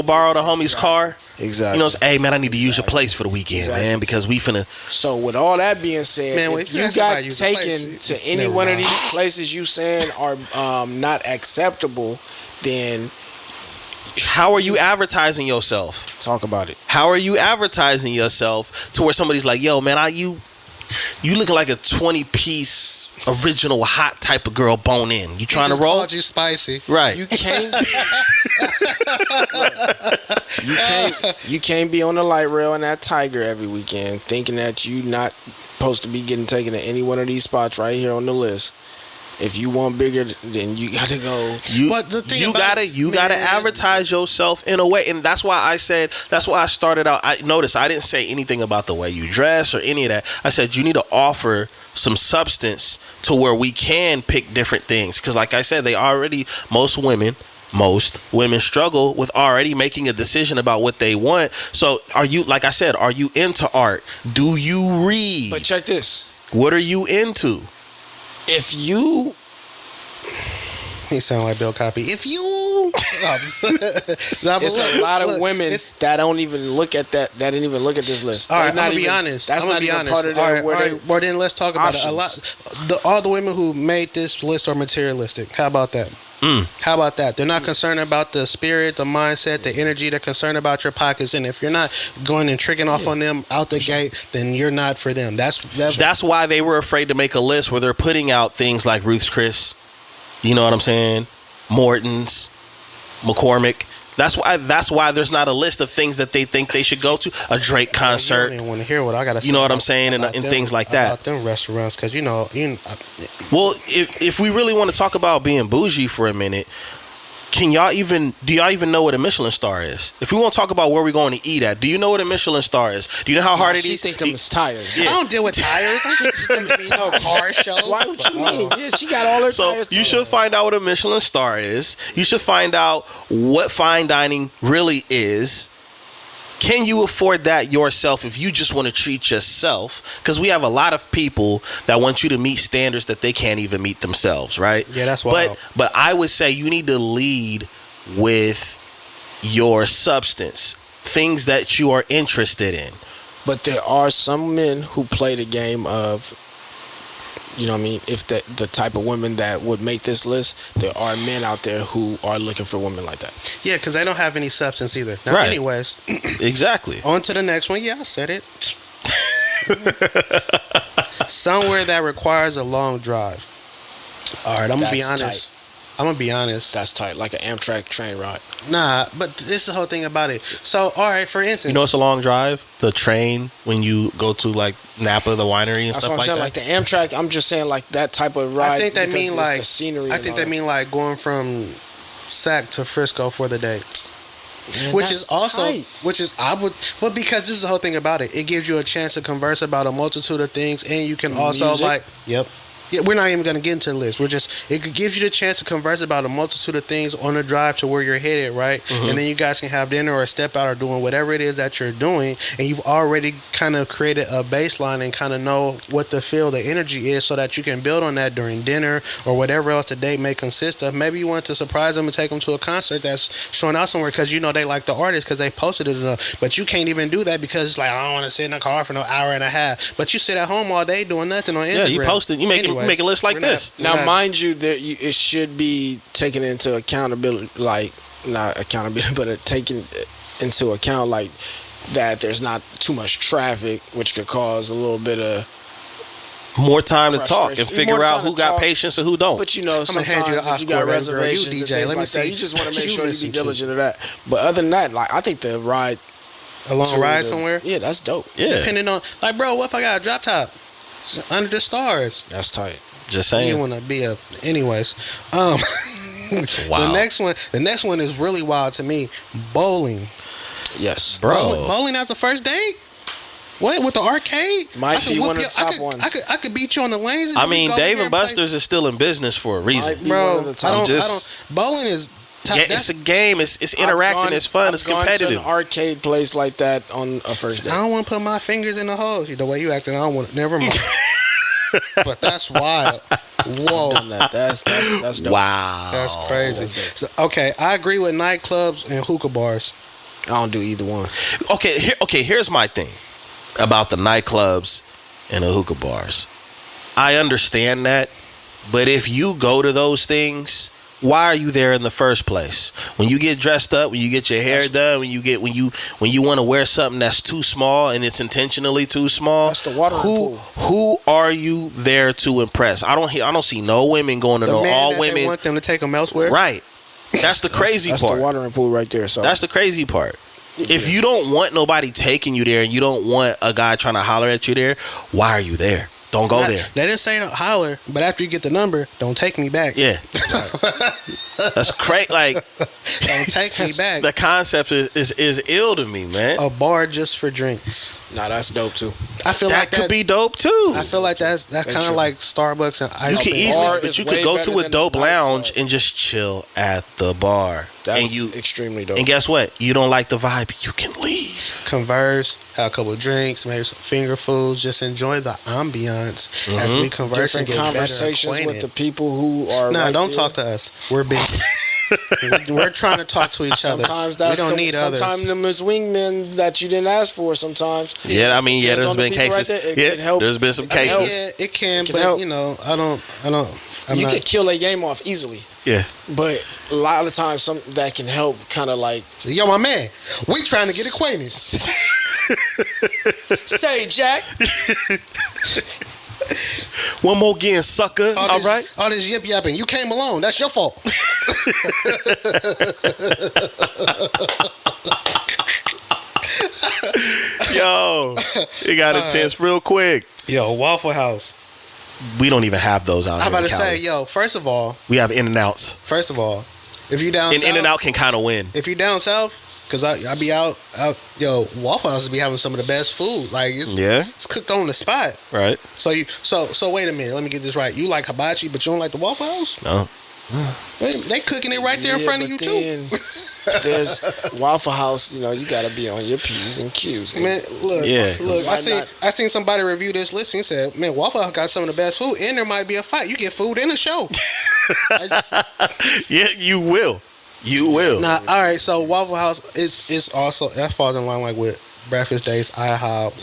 Speaker 1: borrow the homie's car.
Speaker 3: Exactly.
Speaker 1: You know, hey man, I need to use your place for the weekend, man, because we finna.
Speaker 3: So with all that being said, man, if you got taken to any one of these places you saying are not acceptable, then
Speaker 1: how are you advertising yourself?
Speaker 3: Talk about it.
Speaker 1: How are you advertising yourself to where somebody's like, yo, man, you look like a 20-piece original hot type of girl bone in. You trying to roll?
Speaker 2: Called you spicy,
Speaker 1: right?
Speaker 3: You can't be on the light rail in that Tiger every weekend thinking that you not supposed to be getting taken to any one of these spots right here on the list. If you want bigger, then you got to go.
Speaker 1: You gotta advertise yourself in a way, and that's why I started out. I noticed I didn't say anything about the way you dress or any of that. I said you need to offer some substance to where we can pick different things, because like I said, most women struggle with already making a decision about what they want. So are you into art? Do you read?
Speaker 3: But check this.
Speaker 1: What are you into?
Speaker 3: If you,
Speaker 2: he sound like Bill Cosby. If you,
Speaker 3: it's a lot of women that don't even look at that. That didn't even look at this list.
Speaker 2: All right, I'm gonna be honest. That's not even part of their. Well, then let's talk about it. All the women who made this list are materialistic. How about that? How about that? They're not concerned about the spirit, the mindset, the energy. They're concerned about your pockets. And if you're not going and tricking off on them out the gate, then you're not for them. That's
Speaker 1: why they were afraid to make a list where they're putting out things like Ruth's Chris. You know what I'm saying? Morton's, McCormick. That's why there's not a list of things that they think they should go to. A Drake concert.
Speaker 2: You don't even want to hear what I got to say.
Speaker 1: You know what I'm saying? And things like that.
Speaker 2: About them restaurants, because
Speaker 1: well, if we really want to talk about being bougie for a minute, do y'all even know what a Michelin star is? If we want to talk about where we're going to eat at, do you know what a Michelin star is? Do you know how hard it is?
Speaker 3: She think them is tires.
Speaker 2: Yeah. I don't deal with tires. I don't no car show.
Speaker 3: Why would you mean? Yeah, she got all her tires.
Speaker 1: So you should find out what a Michelin star is. You should find out what fine dining really is. Can you afford that yourself if you just want to treat yourself? Because we have a lot of people that want you to meet standards that they can't even meet themselves, right?
Speaker 2: Yeah, that's wild.
Speaker 1: But I would say you need to lead with your substance, things that you are interested in.
Speaker 3: But there are some men who play the game of, you know what I mean, if the type of women that would make this list, there are men out there who are looking for women like that.
Speaker 2: Yeah, because they don't have any substance either. Now,
Speaker 1: right.
Speaker 2: Anyways.
Speaker 1: Exactly.
Speaker 2: On to the next one. Yeah, I said it. Somewhere that requires a long drive. All right, I'm going to be honest. I'm gonna be honest.
Speaker 3: That's tight, like an Amtrak train ride.
Speaker 2: Nah, but this is the whole thing about it. So, all right, for instance,
Speaker 1: You know, it's a long drive. The train when you go to like Napa, the winery and
Speaker 3: That's
Speaker 1: stuff
Speaker 3: what I'm
Speaker 1: like
Speaker 3: saying.
Speaker 1: that.
Speaker 3: Like the Amtrak, I'm just saying like that type of ride.
Speaker 2: I think they
Speaker 3: because
Speaker 2: mean
Speaker 3: it's
Speaker 2: like
Speaker 3: the scenery.
Speaker 2: I
Speaker 3: and
Speaker 2: think
Speaker 3: all
Speaker 2: they
Speaker 3: that.
Speaker 2: mean like going from Sac to Frisco for the day.
Speaker 3: Man,
Speaker 2: Which
Speaker 3: that's
Speaker 2: is also,
Speaker 3: tight.
Speaker 2: but because this is the whole thing about it, it gives you a chance to converse about a multitude of things, and you can also
Speaker 3: Music.
Speaker 2: yeah, we're not even gonna get into the list. It gives you the chance to converse about a multitude of things on the drive to where you're headed, right? And then you guys can have dinner or step out or doing whatever it is that you're doing, and you've already kind of created a baseline and kind of know what the feel, the energy is, so that you can build on that during dinner or whatever else the day may consist of. Maybe you want to surprise them and take them to a concert that's showing out somewhere because you know they like the artist because they posted it enough. But you can't even do that because it's like, I don't want to sit in a car for no hour and a half. But you sit at home all day doing nothing on Instagram.
Speaker 1: Yeah, you posted. You make a list like this.
Speaker 3: Now, mind you, that it should be taken into accountability, like not accountability, but taken into account like that. There's not too much traffic, which could cause a little bit of
Speaker 1: More time to talk and
Speaker 3: Frustration.
Speaker 1: figure
Speaker 3: More
Speaker 1: out
Speaker 3: time
Speaker 1: who
Speaker 3: to
Speaker 1: got
Speaker 3: talk.
Speaker 1: patience and who don't.
Speaker 3: But you know,
Speaker 2: gonna
Speaker 3: sometimes
Speaker 2: hand you the
Speaker 3: if you
Speaker 2: Oscar,
Speaker 3: got
Speaker 2: baby girl. You
Speaker 3: reservations and
Speaker 2: DJ.
Speaker 3: things
Speaker 2: Let me
Speaker 3: like that,
Speaker 2: see.
Speaker 3: you just want to make
Speaker 2: You
Speaker 3: sure you
Speaker 2: listen
Speaker 3: be
Speaker 2: to.
Speaker 3: diligent of that. But other than that, like I think the ride,
Speaker 2: A long
Speaker 3: to
Speaker 2: ride
Speaker 3: the-
Speaker 2: somewhere.
Speaker 3: yeah, that's dope.
Speaker 1: Yeah,
Speaker 2: Depending on, like, bro, what if I got a drop top under the stars?
Speaker 3: That's tight.
Speaker 1: just
Speaker 2: You
Speaker 1: saying.
Speaker 2: want to be a, anyways.
Speaker 1: Wow.
Speaker 2: The next one is really wild to me. Bowling.
Speaker 3: Yes,
Speaker 1: Bro.
Speaker 2: Bowling as a first date. What, with the arcade?
Speaker 3: Might
Speaker 2: I could
Speaker 3: be
Speaker 2: whoop
Speaker 3: one of
Speaker 2: you-
Speaker 3: the top
Speaker 2: I could,
Speaker 3: ones.
Speaker 2: I could beat you on the lanes.
Speaker 1: I mean, Dave and Buster's is still in business for a reason.
Speaker 3: Might be
Speaker 2: Bro,
Speaker 3: one of the top.
Speaker 2: I don't.
Speaker 1: just-
Speaker 2: Bowling is. Top,
Speaker 1: Yeah,
Speaker 2: that's-
Speaker 1: it's a game. It's interacting. It's fun. It's
Speaker 3: I've gone to
Speaker 1: competitive.
Speaker 3: an arcade place like that on a first
Speaker 2: I
Speaker 3: date.
Speaker 2: don't want to put my fingers in the holes. The way you acting, I don't want. Never mind. But that's wild. Whoa.
Speaker 3: That's dope.
Speaker 1: Wow,
Speaker 2: That's crazy. So, okay, I agree with nightclubs and hookah bars.
Speaker 3: I don't do either one.
Speaker 1: Okay, here's my thing about the nightclubs and the hookah bars. I understand that, but if you go to those things, why are you there in the first place? When you get dressed up, when you get your hair done, when you want to wear something that's too small and it's intentionally too small,
Speaker 3: That's the watering pool.
Speaker 1: Who are you there to impress? I don't see no women going to
Speaker 2: The
Speaker 1: no
Speaker 2: man
Speaker 1: all
Speaker 2: that
Speaker 1: women.
Speaker 2: they want them to take them elsewhere.
Speaker 1: Right. That's the crazy
Speaker 3: That's
Speaker 1: part.
Speaker 3: the watering pool right there. So
Speaker 1: That's the crazy part. If you don't want nobody taking you there and you don't want a guy trying to holler at you there, why are you there? Don't go there.
Speaker 2: They didn't say don't holler, but after you get the number, don't take me back.
Speaker 1: Yeah. That's crazy. Like,
Speaker 2: Don't take me back.
Speaker 1: the concept is ill to me, man.
Speaker 2: A bar just for drinks.
Speaker 3: nah, that's dope too.
Speaker 2: I feel
Speaker 1: That
Speaker 2: like
Speaker 1: could
Speaker 2: that's,
Speaker 1: be dope too.
Speaker 2: I feel like that's kind of
Speaker 3: true.
Speaker 2: like Starbucks and ice
Speaker 1: You can
Speaker 2: cream.
Speaker 1: easily,
Speaker 3: bar
Speaker 1: but
Speaker 3: is
Speaker 1: you
Speaker 3: way
Speaker 1: could go
Speaker 3: better
Speaker 1: to a
Speaker 3: than
Speaker 1: dope
Speaker 3: the nightclub.
Speaker 1: lounge and just chill at the bar.
Speaker 3: That's
Speaker 1: and you
Speaker 3: extremely dope.
Speaker 1: and guess what? You don't like the vibe, you can leave.
Speaker 2: Converse, have a couple of drinks, maybe some finger foods, just enjoy the ambiance as we converse and
Speaker 3: Different
Speaker 2: get better
Speaker 3: conversations
Speaker 2: acquainted.
Speaker 3: with the people who are.
Speaker 2: Nah,
Speaker 3: right
Speaker 2: don't
Speaker 3: there.
Speaker 2: talk to us. We're busy. We're trying to talk to each other.
Speaker 3: Sometimes that's
Speaker 2: we don't need others.
Speaker 3: Sometimes them is wingmen that you didn't ask for. Sometimes.
Speaker 1: Yeah, I mean, yeah,
Speaker 3: Depends
Speaker 1: there's
Speaker 3: on the
Speaker 1: been
Speaker 3: people
Speaker 1: cases.
Speaker 3: right there. It
Speaker 1: Yeah,
Speaker 3: can help.
Speaker 1: there's been some
Speaker 3: It can help.
Speaker 1: cases.
Speaker 2: Yeah, it can,
Speaker 3: Can
Speaker 2: but
Speaker 3: help.
Speaker 2: you know, I'm
Speaker 3: You
Speaker 2: not.
Speaker 3: can kill a game off easily,
Speaker 1: Yeah.
Speaker 3: but a lot of times some that can help kind of like
Speaker 2: Yo, my man, we trying to get acquainted.
Speaker 3: say Jack.
Speaker 1: One more again, sucker. All right.
Speaker 2: All this yip yapping. You came alone. That's your fault.
Speaker 1: Yo, it got intense real quick.
Speaker 2: Yo, Waffle House.
Speaker 1: We don't even have those out
Speaker 2: I'm
Speaker 1: here
Speaker 2: about
Speaker 1: in
Speaker 2: to
Speaker 1: Cali.
Speaker 2: say, yo, first of all,
Speaker 1: We have In-N-Outs.
Speaker 2: if you down
Speaker 1: And
Speaker 2: south,
Speaker 1: In-N-Out can kind of win.
Speaker 2: if you down south, cause I be out, yo, Waffle House be having some of the best food. Like it's cooked on the spot.
Speaker 1: Right.
Speaker 2: So wait a minute, let me get this right. You like hibachi, but you don't like the Waffle House?
Speaker 1: No.
Speaker 2: Wait a minute, they cooking it right there in front of you too.
Speaker 3: There's Waffle House. You know, you got to be on your P's and Q's.
Speaker 2: Man, look,
Speaker 1: Yeah.
Speaker 2: look.
Speaker 3: Why
Speaker 2: I seen somebody review this list and said, "Man, Waffle House got some of the best food, and there might be a fight. You get food in the show."
Speaker 1: Yeah, you will. You will.
Speaker 2: Nah, all right. So Waffle House is also that falls in line like with Breakfast Days, IHOP.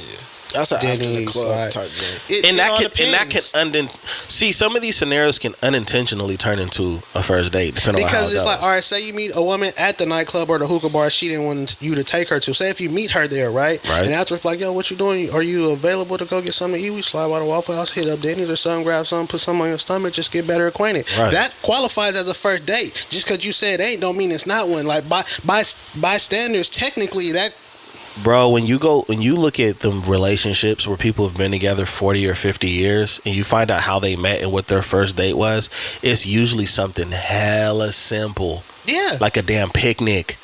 Speaker 3: That's an after the
Speaker 2: Denny's,
Speaker 3: club
Speaker 2: like,
Speaker 3: type thing.
Speaker 1: And that can
Speaker 2: depends.
Speaker 1: see, some of these scenarios can unintentionally turn into a first date depending on how
Speaker 2: Because
Speaker 1: it
Speaker 2: it's
Speaker 1: goes.
Speaker 2: like, all right, say you meet a woman at the nightclub or the hookah bar she didn't want you to take her to. Say if you meet her there, right? And after it's like, yo, what you doing? Are you available to go get something to eat? We slide by the Waffle House, hit up Denny's or something, grab something, put something on your stomach, just get better acquainted.
Speaker 1: Right.
Speaker 2: That qualifies as a first date. Just because you said ain't don't mean it's not one. Like by standards, technically that.
Speaker 1: Bro, when you look at the relationships where people have been together 40 or 50 years and you find out how they met and what their first date was, it's usually something hella simple.
Speaker 2: Yeah.
Speaker 1: Like a damn picnic.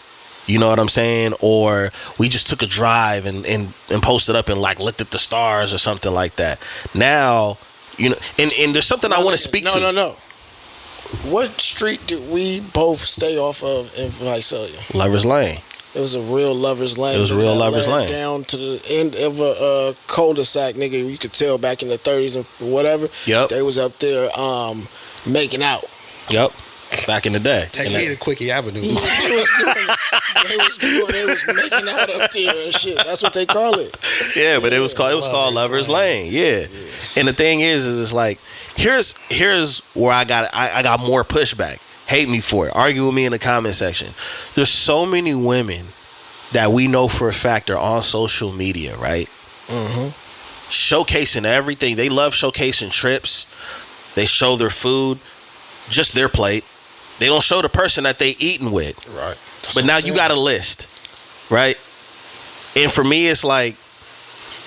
Speaker 1: You know what I'm saying? Or we just took a drive and posted up and like looked at the stars or something like that. Now, you know, and there's something I want to speak to.
Speaker 3: No. What street did we both stay off of in Visalia?
Speaker 1: Lovers Lane.
Speaker 3: It was a real Lovers Lane.
Speaker 1: It was a real Lovers Lane.
Speaker 3: Down to the end of a cul-de-sac, nigga. You could tell back in the 30s and whatever.
Speaker 1: Yep.
Speaker 3: They was up there making out.
Speaker 1: Yep. Back in the day.
Speaker 2: Take me to Quickie Avenue.
Speaker 3: They was making out up there and shit. That's what they call it.
Speaker 1: Yeah, but it was called Lovers Lane. Yeah. And the thing is it's like here's where I got more pushback. Hate me for it. Argue with me in the comment section. There's so many women that we know for a fact are on social media, right?
Speaker 3: Mm-hmm.
Speaker 1: Showcasing everything. They love showcasing trips. They show their food, just their plate. They don't show the person that they eating with.
Speaker 3: Right.
Speaker 1: But now you got a list, right? And for me, it's like,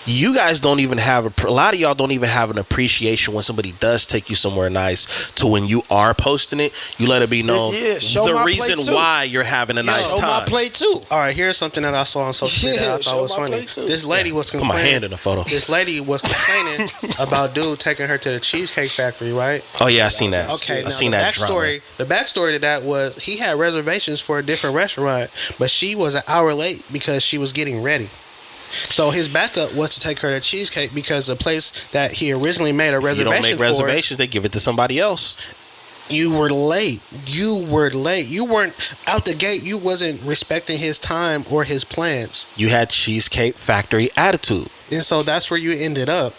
Speaker 1: you guys don't even have a lot of y'all don't even have an appreciation when somebody does take you somewhere nice to when you are posting it. You let it be known the reason why you're having a nice time.
Speaker 3: Show my plate too.
Speaker 2: All right, here's something that I saw on social media that I thought was funny. This lady was complaining.
Speaker 1: Put my hand in the photo.
Speaker 2: This lady was complaining about dude taking her to the Cheesecake Factory, right?
Speaker 1: Oh yeah, I seen that.
Speaker 2: Okay,
Speaker 1: I seen that drama.
Speaker 2: The backstory to that was he had reservations for a different restaurant, but she was an hour late because she was getting ready. So his backup was to take her to Cheesecake because the place that he originally made a reservation for. If you don't make
Speaker 1: reservations, they give it to somebody else.
Speaker 2: You were late. You weren't out the gate. You wasn't respecting his time or his plans.
Speaker 1: You had Cheesecake Factory attitude.
Speaker 2: And so that's where you ended up.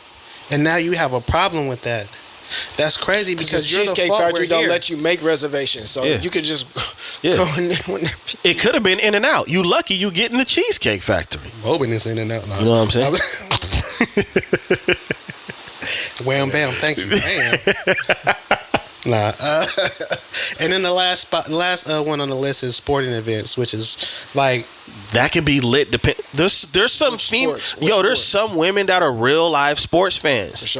Speaker 2: And now you have a problem with that. That's crazy because you're
Speaker 3: Cheesecake
Speaker 2: the fault
Speaker 3: Factory don't
Speaker 2: here.
Speaker 3: let you make reservations, so you could just go in there.
Speaker 1: It could have been In and Out. You lucky you get in the Cheesecake Factory.
Speaker 2: Bobin is In and Out now.
Speaker 1: You know what I'm saying?
Speaker 2: Wham bam, thank you. Nah. And then the last one on the list is sporting events, which is like
Speaker 1: that can be lit. There's some there's some women that are real live sports fans.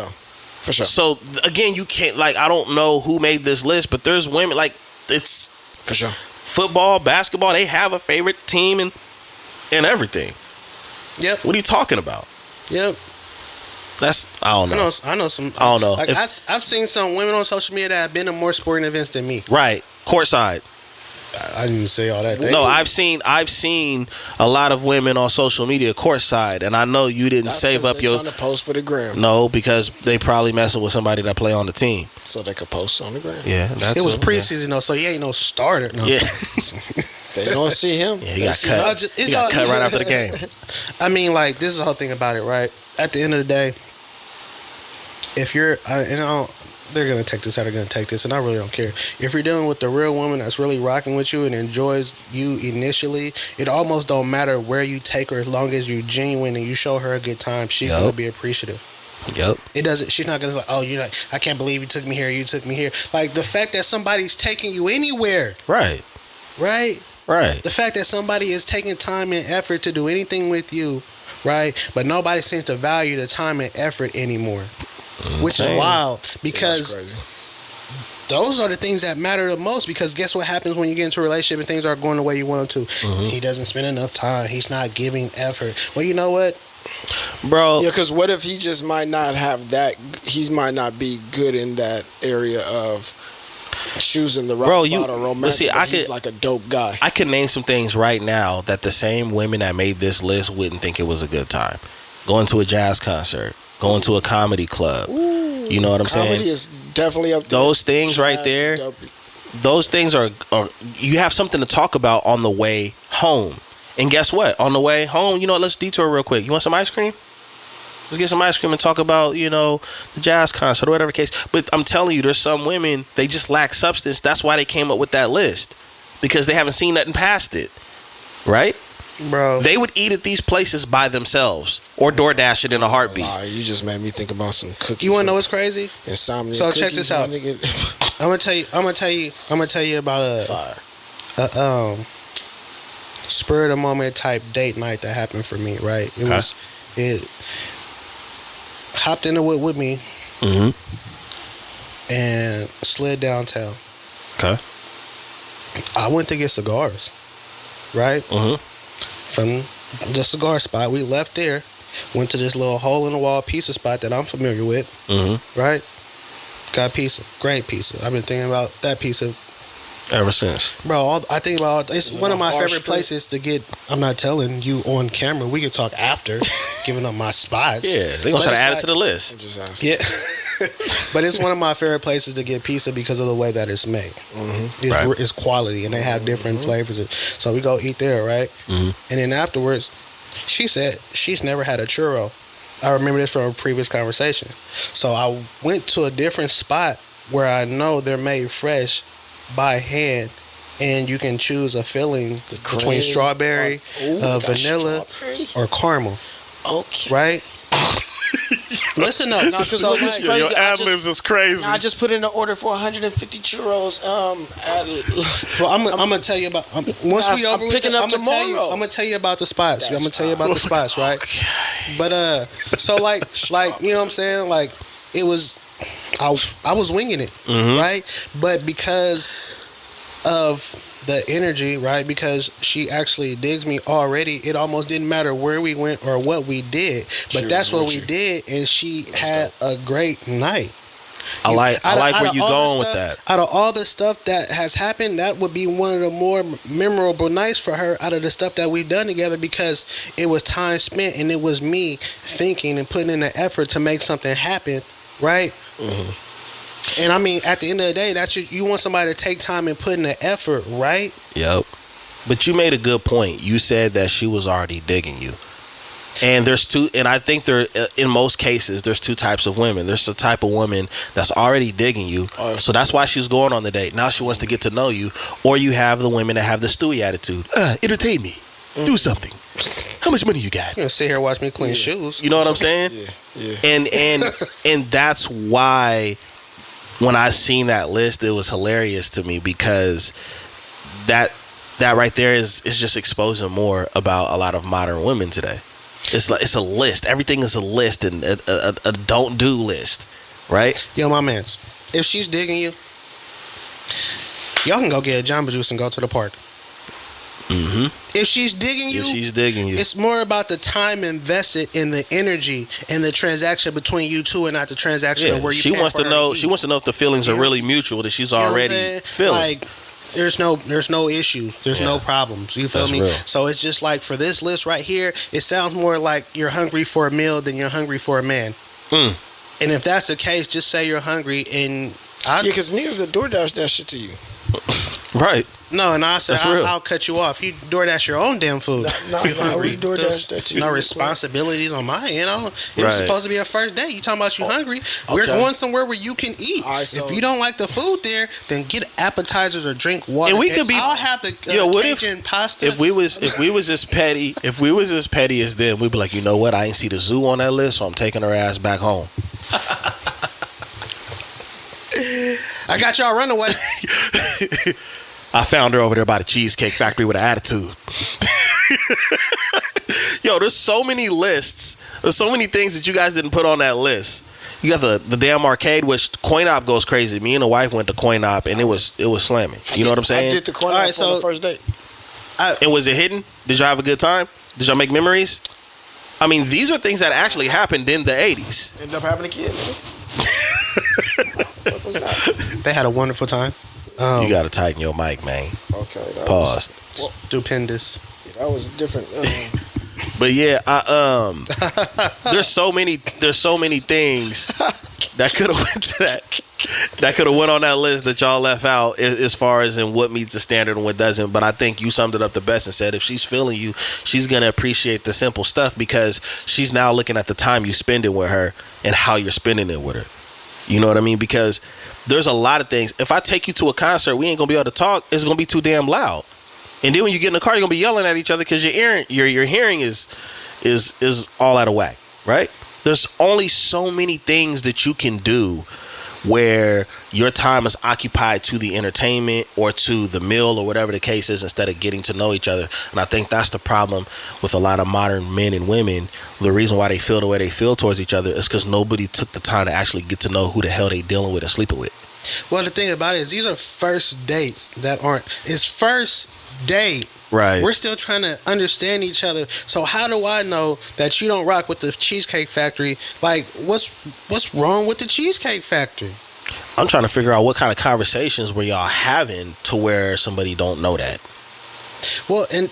Speaker 3: For sure.
Speaker 1: So again, you can't I don't know who made this list, but there's women it's
Speaker 3: for sure.
Speaker 1: Football, basketball, they have a favorite team and everything.
Speaker 2: Yep.
Speaker 1: What are you talking about?
Speaker 2: Yep.
Speaker 1: I don't know.
Speaker 2: I know some.
Speaker 1: I don't know.
Speaker 2: Like I've seen some women on social media that have been to more sporting events than me.
Speaker 1: Right. Courtside.
Speaker 2: I didn't say all that.
Speaker 1: No, I've seen a lot of women on social media courtside, and I know you didn't save up your.
Speaker 3: Trying to post for the gram.
Speaker 1: No, because they probably messing with somebody that play on the team,
Speaker 3: so they could post on the gram.
Speaker 1: Yeah,
Speaker 2: it was preseason though, so he ain't no starter. No.
Speaker 1: Yeah,
Speaker 3: they don't see him.
Speaker 1: Yeah, he got cut. He got cut right after the game.
Speaker 2: I mean, like this is the whole thing about it, right? At the end of the day, if you're, they're going to take this, how they're going to take this, and I really don't care. If you're dealing with the real woman that's really rocking with you and enjoys you initially, it almost don't matter where you take her as long as you're genuine and you show her a good time. She's going to be appreciative.
Speaker 1: Yep.
Speaker 2: It doesn't. She's not going to I can't believe you took me here. You took me here. Like the fact that somebody's taking you anywhere.
Speaker 1: Right.
Speaker 2: The fact that somebody is taking time and effort to do anything with you, right? But nobody seems to value the time and effort anymore. Which is wild because those are the things that matter the most, because guess what happens when you get into a relationship and things aren't going the way you want them to? Mm-hmm. He doesn't spend enough time. He's not giving effort. Well, you know what?
Speaker 1: Bro.
Speaker 3: Yeah, because what if he just might not have that, he might not be good in that area of choosing the right spot or romantic, he's like a dope guy.
Speaker 1: I could name some things right now that the same women that made this list wouldn't think it was a good time. Going to a jazz concert. Going to a comedy club.
Speaker 3: Ooh,
Speaker 1: you know what I'm saying?
Speaker 3: Comedy is definitely up there.
Speaker 1: Those things right there, those things are you have something to talk about on the way home. And guess what? On the way home, let's detour real quick. You want some ice cream? Let's get some ice cream and talk about, the jazz concert or whatever case. But I'm telling you, there's some women, they just lack substance. That's why they came up with that list. Because they haven't seen nothing past it. Right?
Speaker 2: Bro.
Speaker 1: They would eat at these places by themselves or DoorDash it in a heartbeat.
Speaker 3: You just made me think about some cookies.
Speaker 2: You wanna know what's crazy?
Speaker 3: Insomnia.
Speaker 2: So
Speaker 3: cookies,
Speaker 2: check this out. I'm gonna tell you about a spur of the moment type date night that happened for me, right? It hopped in the wood with me and slid downtown.
Speaker 1: Okay.
Speaker 2: I went to get cigars, right? From the cigar spot. We left there, went to this little hole in the wall pizza spot that I'm familiar with, right? Got pizza. Great pizza. I've been thinking about that pizza
Speaker 1: ever since.
Speaker 2: Bro, I think about it's one of my favorite places to get. I'm not telling you on camera. We can talk after, giving up my spots.
Speaker 1: Yeah, they're going to try to add it to the list.
Speaker 3: I'm just asking.
Speaker 2: Yeah. But it's one of my favorite places to get pizza because of the way that it's made. It's quality, and they have different flavors. So we go eat there, right? And then afterwards, she said she's never had a churro. I remember this from a previous conversation. So I went to a different spot where I know they're made fresh by hand, and you can choose a filling between strawberry, vanilla, or caramel. Okay. Right? Listen up. No,
Speaker 3: so
Speaker 1: your ad-libs is crazy.
Speaker 3: I just put in an order for 150 churros.
Speaker 2: Well, I'm gonna tell you about once we over.
Speaker 3: I'm picking up tomorrow.
Speaker 2: I'm gonna tell you about the spots. I'm gonna tell you about the spots, right? Okay. But so like you know what I'm saying? Like it was, I was winging it, right? But because of the energy, right? Because she actually digs me already. It almost didn't matter where we went or what we did, but that's what we did, and she had a great night.
Speaker 1: I like where you going with that.
Speaker 2: Out of all the stuff that has happened, that would be one of the more memorable nights for her out of the stuff that we've done together, because it was time spent and it was me thinking and putting in the effort to make something happen, right? And I mean, at the end of the day, that's you want somebody to take time and put in the effort, right?
Speaker 1: Yep. But you made a good point. You said that she was already digging you. And I think in most cases, there's two types of women. There's the type of woman that's already digging you. So that's why she's going on the date. Now she wants to get to know you. Or you have the women that have the Stewie attitude. Entertain me. Do something. How much money you got?
Speaker 2: You know, sit here and watch me clean shoes.
Speaker 1: You know what I'm saying? And that's why when I seen that list, it was hilarious to me, because that right there is just exposing more about a lot of modern women today. It's a list. Everything is a list, and a don't do list, right?
Speaker 2: Yo, my mans, if she's digging you, y'all can go get a Jamba Juice and go to the park. If she's digging you, it's more about the time invested in the energy and the transaction between you two, and not the transaction of where you.
Speaker 1: She wants to know if the feelings are really mutual, that she's already feeling.
Speaker 2: Like, there's no issues. There's no problems. You feel me?
Speaker 1: Real.
Speaker 2: So it's just like, for this list right here, it sounds more like you're hungry for a meal than you're hungry for a man. And if that's the case, just say you're hungry, and
Speaker 3: because niggas that DoorDash that shit to you.
Speaker 1: Right.
Speaker 2: No, and I said I'll cut you off. You DoorDash your own damn food.
Speaker 3: No, we DoorDash that to you.
Speaker 2: No responsibilities on my end. It was supposed to be a first date. You talking about you hungry? We're going somewhere where you can eat. Right, so if you don't like the food there, then get appetizers or drink water.
Speaker 1: And we could be.
Speaker 2: I'll have the Cajun pasta.
Speaker 1: If we was as petty as them, we'd be like, you know what? I ain't see the zoo on that list, so I'm taking her ass back home.
Speaker 2: I got y'all runaway.
Speaker 1: I found her over there by the Cheesecake Factory with an attitude. Yo, there's so many lists. There's so many things that you guys didn't put on that list. You got the damn arcade, which Coin Op goes crazy. Me and the wife went to Coin Op, and it was slamming. You know what I'm saying?
Speaker 3: I did the Coin Op on the first date.
Speaker 1: And was it hidden? Did y'all have a good time? Did y'all make memories? I mean, these are things that actually happened in the 80s.
Speaker 3: Ended up having a kid, man. What's that?
Speaker 2: They had a wonderful time.
Speaker 1: You gotta tighten your mic, man.
Speaker 3: Okay.
Speaker 1: Pause.
Speaker 2: Stupendous.
Speaker 3: Yeah, that was different.
Speaker 1: But yeah, there's so many things that could have went to that. that could have went on that list that y'all left out as far as in what meets the standard and what doesn't. But I think you summed it up the best and said if she's feeling you, she's gonna appreciate the simple stuff because she's now looking at the time you spend it with her and how you're spending it with her. You know what I mean? Because there's a lot of things. If I take you to a concert, we ain't gonna be able to talk. It's gonna be too damn loud. And then when you get in the car, you're gonna be yelling at each other because your hearing is all out of whack, right? There's only so many things that you can do where your time is occupied to the entertainment or to the meal or whatever the case is instead of getting to know each other. And I think that's the problem with a lot of modern men and women. The reason why they feel the way they feel towards each other is because nobody took the time to actually get to know who the hell they dealing with and sleeping with.
Speaker 2: Well, the thing about it is these are first dates that aren't. It's first date.
Speaker 1: Right.
Speaker 2: We're still trying to understand each other. So how do I know that you don't rock with the Cheesecake Factory? Like, what's wrong with the Cheesecake Factory?
Speaker 1: I'm trying to figure out what kind of conversations were y'all having to where somebody don't know that.
Speaker 2: Well, and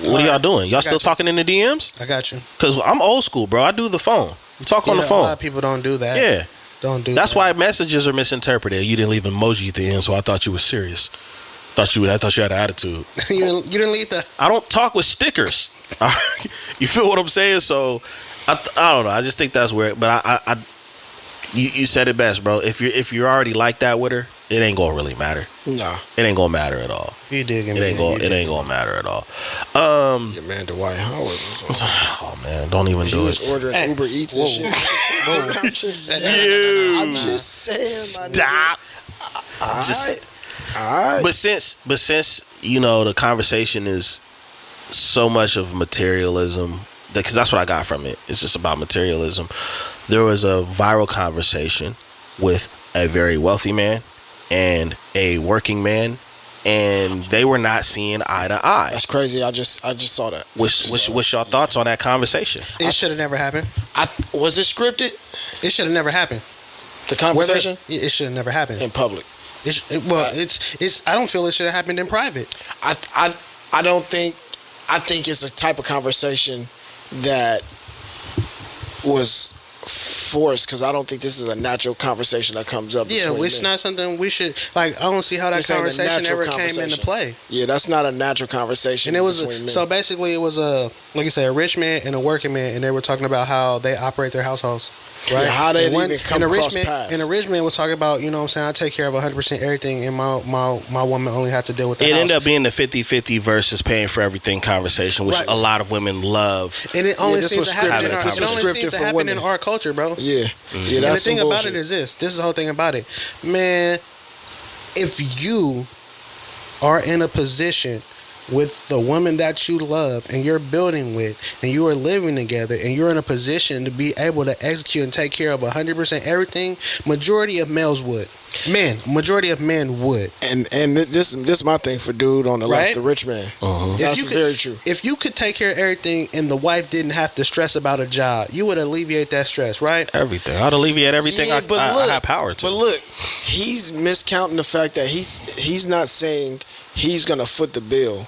Speaker 1: what are y'all doing? Y'all still talking in the DMs?
Speaker 2: I got you.
Speaker 1: Because I'm old school, bro. I do the phone. We talk on the phone.
Speaker 2: A lot of people don't do that.
Speaker 1: Yeah.
Speaker 2: Don't do
Speaker 1: That's
Speaker 2: that.
Speaker 1: why messages are misinterpreted. You didn't leave an emoji at the end, so I thought you were serious. I thought you had an attitude.
Speaker 2: you didn't leave the...
Speaker 1: I don't talk with stickers. You feel what I'm saying? So I don't know. I just think that's weird. But you said it best, bro. If you're already like that with her, it ain't gonna really matter.
Speaker 3: Nah,
Speaker 1: it ain't gonna matter at all.
Speaker 2: You dig
Speaker 1: it? It ain't gonna matter at all.
Speaker 3: Your man Dwight Howard.
Speaker 1: Oh man, don't even do it.
Speaker 3: He was ordering Uber Eats and shit. I'm just saying.
Speaker 1: Stop.
Speaker 3: All right.
Speaker 1: But since you know the conversation is so much of materialism, because that's what I got from it. It's just about materialism. There was a viral conversation with a very wealthy man and a working man, and they were not seeing eye to eye.
Speaker 3: That's crazy. I just saw that.
Speaker 1: What's your thoughts on that conversation?
Speaker 2: It should have never happened.
Speaker 3: Was it scripted?
Speaker 2: It should have never happened.
Speaker 3: The conversation?
Speaker 2: It should have never happened
Speaker 3: in public.
Speaker 2: It's. I don't feel it should have happened in private.
Speaker 3: I don't think. I think it's a type of conversation that was forced because I don't think this is a natural conversation that comes up.
Speaker 2: Yeah, it's not something we should like. I don't see how that conversation ever came into play.
Speaker 3: Yeah, that's not a natural conversation.
Speaker 2: And it was so basically it was like you say, a rich man and a working man, and they were talking about how they operate their households. Right?
Speaker 3: Yeah, how they even come across paths.
Speaker 2: And the rich man was talking about, you know what I'm saying, I take care of 100% everything, and my woman only had to deal with the house.
Speaker 1: It ended up being the 50-50 versus paying for everything conversation, which a lot of women love.
Speaker 2: And it only seems to happen in our culture, bro.
Speaker 3: Yeah.
Speaker 2: Mm-hmm. And the thing about it is this is the whole thing about it. Man, if you are in a position with the woman that you love and you're building with and you are living together and you're in a position to be able to execute and take care of 100% everything, majority of males would. Majority of men would.
Speaker 3: And this my thing for dude on the left, the rich man. That's very true.
Speaker 2: If you could take care of everything and the wife didn't have to stress about a job, you would alleviate that stress, right?
Speaker 1: Everything. I'd alleviate everything I have power to.
Speaker 3: But look, he's miscounting the fact that he's not saying he's going to foot the bill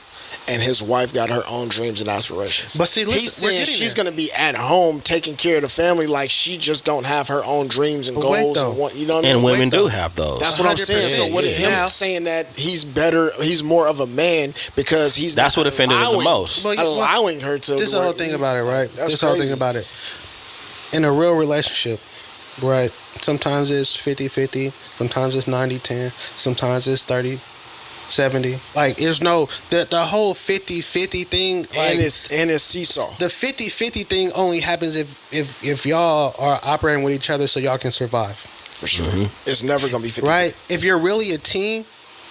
Speaker 3: and his wife got her own dreams and aspirations.
Speaker 2: But see, listen,
Speaker 3: he's saying she's going to be at home taking care of the family like she just don't have her own dreams and goals. You know what I mean?
Speaker 1: And women do have those.
Speaker 3: That's what I'm saying. So with him saying that he's better, he's more of a man because he's
Speaker 1: that's what offended him the most.
Speaker 3: Allowing her to.
Speaker 2: This is the whole thing about it, right? This is the whole thing about it. In a real relationship, right? Sometimes it's 50-50. Sometimes it's 90-10. Sometimes it's 30-70. Like, there's no the whole 50-50 thing, like,
Speaker 3: and it's seesaw.
Speaker 2: The 50-50 thing only happens if y'all are operating with each other so y'all can survive.
Speaker 3: For sure. It's never gonna be 50.
Speaker 2: Right? If you're really a team,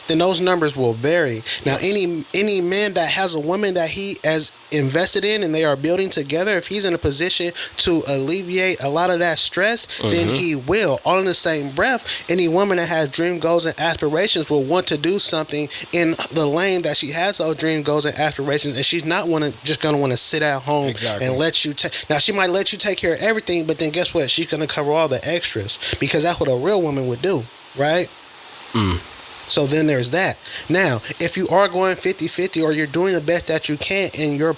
Speaker 2: then those numbers will vary. Now, any man that has a woman that he has invested in and they are building together, if he's in a position to alleviate a lot of that stress, then he will. All in the same breath, any woman that has dream goals and aspirations will want to do something in the lane that she has those dream goals and aspirations, and she's not just going to want to sit at home and let you now she might let you take care of everything, but then guess what? She's going to cover all the extras because that's what a real woman would do, right? So then there's that. Now, if you are going 50-50 or you're doing the best that you can and your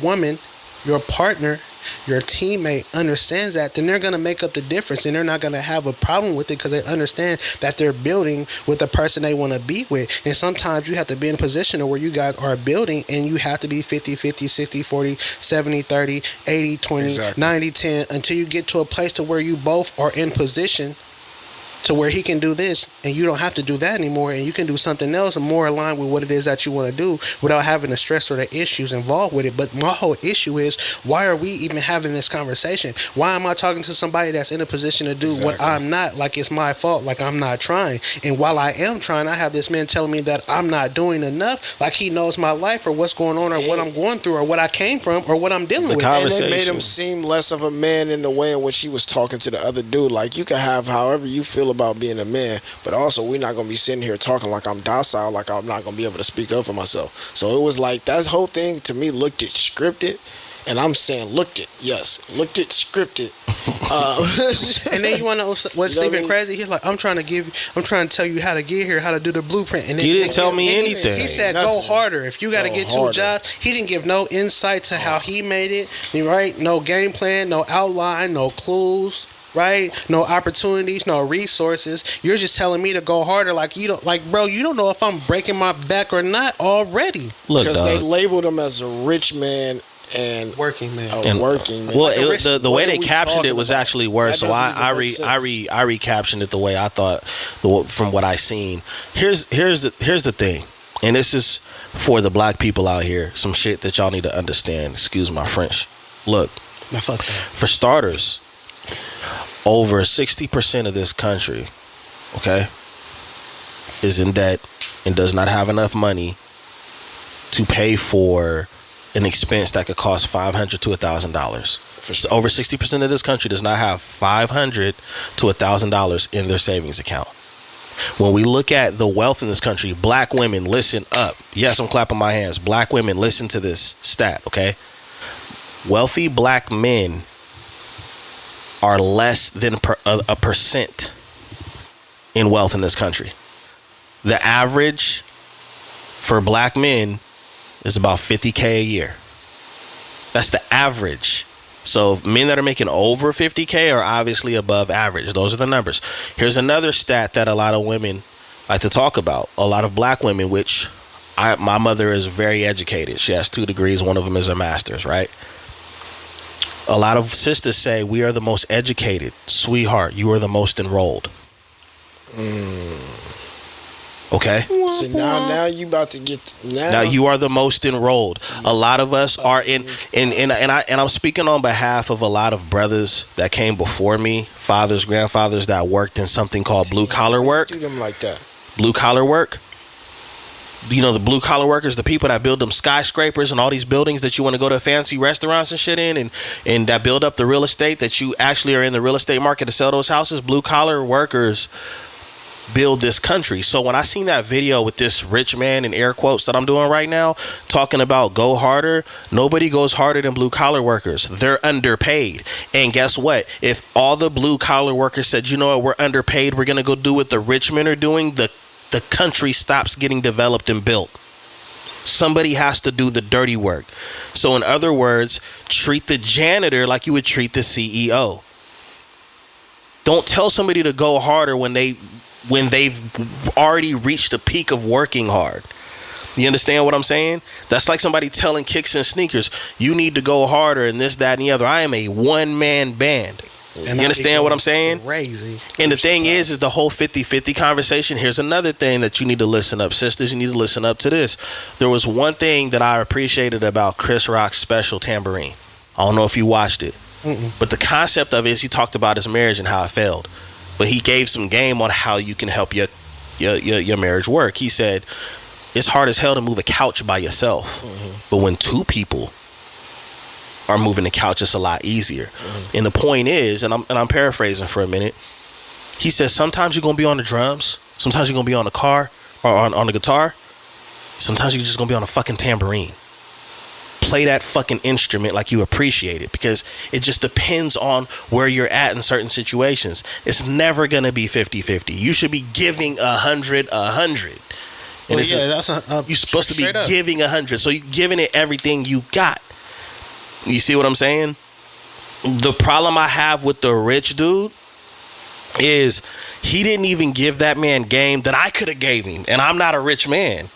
Speaker 2: woman, your partner your teammate understands that, then they're going to make up the difference, and they're not going to have a problem with it because they understand that they're building with the person they want to be with. And sometimes you have to be in a position where you guys are building, and you have to be 50-50, 60-40, 70-30, 80-20,
Speaker 3: Exactly.
Speaker 2: 90-10 until you get to a place to where you both are in position to where he can do this and you don't have to do that anymore, and you can do something else and more aligned with what it is that you want to do without having the stress or the issues involved with it. But my whole issue is, why are we even having this conversation? Why am I talking to somebody that's in a position to do what I'm not, like it's my fault, like I'm not trying? And while I am trying, I have this man telling me that I'm not doing enough, like he knows my life or what's going on or what I'm going through or what I came from or what I'm dealing with.
Speaker 3: And it made him seem less of a man in the way in which he was talking to the other dude. Like, you can have however you feel about being a man, but also we're not going to be sitting here talking like I'm docile, like I'm not going to be able to speak up for myself. So it was like, that whole thing to me looked it scripted, and I'm saying looked it scripted.
Speaker 2: And then you want to know what's even crazy? He's like, I'm trying to tell you how to get here, how to do the blueprint. And
Speaker 1: he didn't tell me anything.
Speaker 2: He said, go harder. If you got to get to a job, he didn't give no insight to how he made it. Right? No game plan, no outline, no clues. Right? No opportunities, no resources. You're just telling me to go harder, like you don't, like, bro, you don't know if I'm breaking my back or not already.
Speaker 1: Look,
Speaker 3: because they labeled him as a rich man and
Speaker 2: working man.
Speaker 3: Working man.
Speaker 1: Well, like the way they captioned it was actually worse. So I recaptioned it the way I thought from what I seen. Here's the thing, and this is for the black people out here. Some shit that y'all need to understand. Excuse my French. Look, for starters, over 60% of this country, okay, is in debt and does not have enough money to pay for an expense that could cost $500 to $1,000. So over 60% of this country does not have $500 to $1,000 in their savings account. When we look at the wealth in this country, black women, listen up. Yes, I'm clapping my hands. Black women, listen to this stat, okay? Wealthy black men are less than a percent in wealth in this country. The average for black men is about $50K a year. That's the average. So men that are making over $50K are obviously above average. Those are the numbers. Here's another stat that a lot of women like to talk about. A lot of black women, which my mother is very educated. She has 2 degrees. One of them is a master's, right? A lot of sisters say, we are the most educated. Sweetheart, you are the most enrolled. Okay?
Speaker 3: So now you about to get...
Speaker 1: Now you are the most enrolled. A lot of us are in... And I'm speaking on behalf of a lot of brothers that came before me, fathers, grandfathers that worked in something called blue-collar work.
Speaker 3: Do them like that.
Speaker 1: Blue-collar work. You know, the blue collar workers, the people that build them skyscrapers and all these buildings that you want to go to fancy restaurants and shit in, and that build up the real estate, that you actually are in the real estate market to sell those houses. Blue collar workers build this country. So when I seen that video with this rich man in air quotes that I'm doing right now, talking about go harder, nobody goes harder than blue collar workers. They're underpaid. And guess what? If all the blue collar workers said, you know what, we're underpaid, we're going to go do what the rich men are doing, the country stops getting developed and built. Somebody has to do the dirty work. So in other words, treat the janitor like you would treat the CEO. Don't tell somebody to go harder when they've already reached the peak of working hard. You understand what I'm saying? That's like somebody telling Kicks and Sneakers, you need to go harder and this, that, and the other. I am a one-man band. And you understand what I'm saying?
Speaker 2: Crazy.
Speaker 1: And the thing is the whole 50-50 conversation. Here's another thing that you need to listen up, sisters. You need to listen up to this. There was one thing that I appreciated about Chris Rock's special, Tambourine. I don't know if you watched it. But the concept of it is he talked about his marriage and how it failed. But he gave some game on how you can help your marriage work. He said, it's hard as hell to move a couch by yourself. But when 2 people are moving the couch, it's a lot easier. And the point is, and I'm paraphrasing for a minute, he says sometimes you're gonna be on the drums, sometimes you're gonna be on the car or on the guitar, sometimes you're just gonna be on a fucking tambourine. Play that fucking instrument like you appreciate it, because it just depends on where you're at in certain situations. It's never gonna be 50-50. You should be giving 100. And you're supposed to be giving 100, so you're giving it everything you got. You see what I'm saying? The problem I have with the rich dude is he didn't even give that man game that I could have gave him, and I'm not a rich man.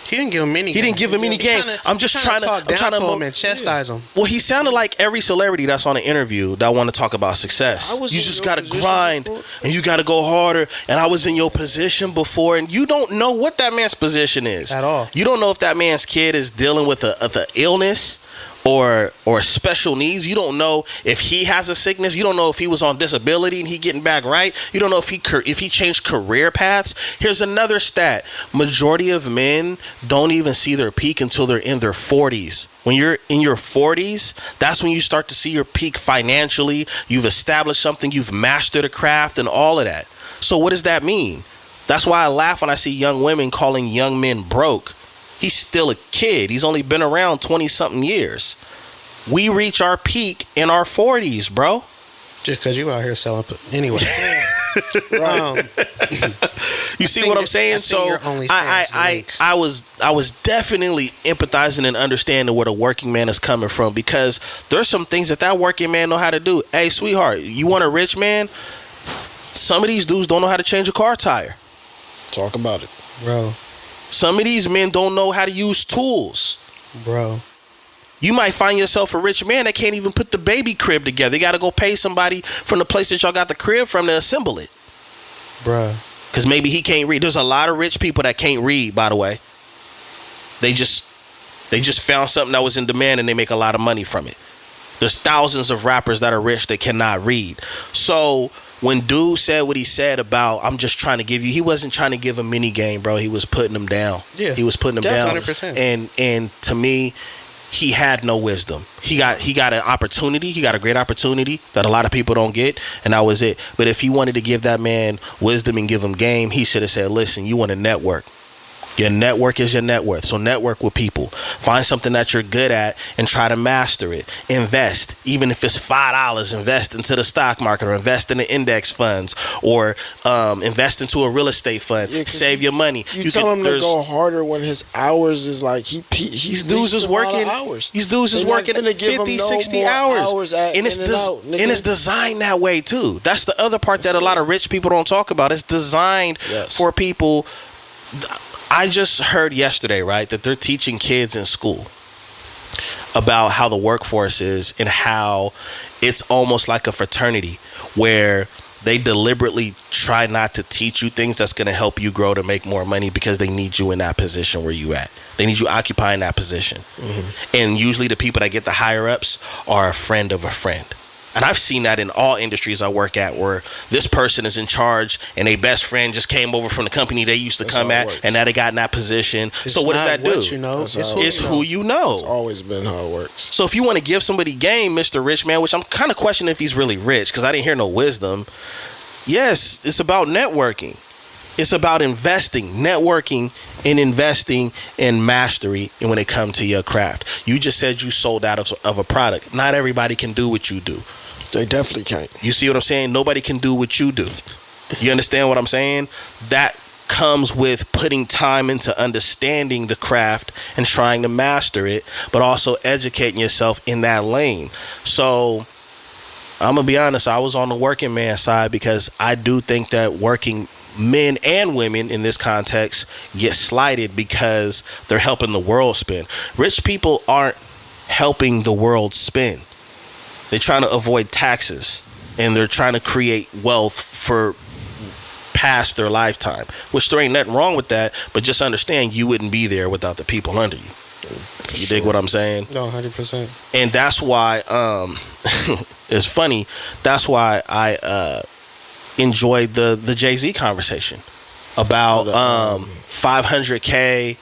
Speaker 2: He didn't give him any.
Speaker 1: He didn't give him any game. I'm just trying to
Speaker 2: talk down to him and chastise him.
Speaker 1: Well, he sounded like every celebrity that's on an interview that want to talk about success. You just got to grind and you got to go harder. And I was in your position before, and you don't know what that man's position is
Speaker 2: at all.
Speaker 1: You don't know if that man's kid is dealing with a illness or special needs. You don't know if he has a sickness. You don't know if he was on disability and he getting back right. You don't know if he changed career paths. Here's another stat. Majority of men don't even see their peak until they're in their 40s. When you're in your 40s, that's when you start to see your peak financially. You've established something. You've mastered a craft and all of that. So what does that mean? That's why I laugh when I see young women calling young men broke. He's still a kid. He's only been around 20-something years. We reach our peak in our 40s, bro.
Speaker 2: Just because you out here selling. Anyway.
Speaker 1: You see what I'm saying? So I was definitely empathizing and understanding where the working man is coming from, because there's some things that working man know how to do. Hey, sweetheart, you want a rich man? Some of these dudes don't know how to change a car tire.
Speaker 3: Talk about it,
Speaker 2: bro.
Speaker 1: Some of these men don't know how to use tools.
Speaker 2: Bro.
Speaker 1: You might find yourself a rich man that can't even put the baby crib together. You got to go pay somebody from the place that y'all got the crib from to assemble it.
Speaker 2: Bruh.
Speaker 1: Because maybe he can't read. There's a lot of rich people that can't read, by the way. They just found something that was in demand and they make a lot of money from it. There's thousands of rappers that are rich that cannot read. So when dude said what he said about, I'm just trying to give you, he wasn't trying to give a mini game, bro. He was putting them down.
Speaker 2: Yeah,
Speaker 1: he was putting them down.
Speaker 2: 100%.
Speaker 1: And to me, he had no wisdom. He got an opportunity. He got a great opportunity that a lot of people don't get, and that was it. But if he wanted to give that man wisdom and give him game, he should have said, listen, you want to network. Your network is your net worth. So network with people. Find something that you're good at and try to master it. Invest. Even if it's $5, invest into the stock market or invest in the index funds or invest into a real estate fund. Yeah, save your money.
Speaker 3: You tell him to go harder when his hours is like these
Speaker 1: dudes is working hours. These dudes is working 50, 60 hours. And it's designed that way too. That's the other part that a lot of rich people don't talk about. It's designed for people. I just heard yesterday, right, that they're teaching kids in school about how the workforce is and how it's almost like a fraternity where they deliberately try not to teach you things that's going to help you grow to make more money because they need you in that position where you at. They need you occupying that position. Mm-hmm. And usually the people that get the higher ups are a friend of a friend. And I've seen that in all industries I work at, where this person is in charge and a best friend just came over from the company they used to come at, and now they got in that position. So what does that do? It's who you know.
Speaker 3: It's always been how it works.
Speaker 1: So if you want to give somebody game, Mr. Rich Man, which I'm kind of questioning if he's really rich because I didn't hear no wisdom. Yes, it's about networking. It's about investing, networking, and investing in mastery. And when it comes to your craft, you just said you sold out of a product. Not everybody can do what you do.
Speaker 3: They definitely can't.
Speaker 1: You see what I'm saying? Nobody can do what you do. You understand what I'm saying? That comes with putting time into understanding the craft and trying to master it, but also educating yourself in that lane. So I'm going to be honest, I was on the working man side because I do think that working men and women in this context get slighted because they're helping the world spin. Rich people aren't helping the world spin. They're trying to avoid taxes and they're trying to create wealth for past their lifetime, which there ain't nothing wrong with that, but just understand you wouldn't be there without the people under you. You dig what I'm saying?
Speaker 2: No, 100%.
Speaker 1: And that's why it's funny. That's why I enjoyed the Jay-Z conversation about $500K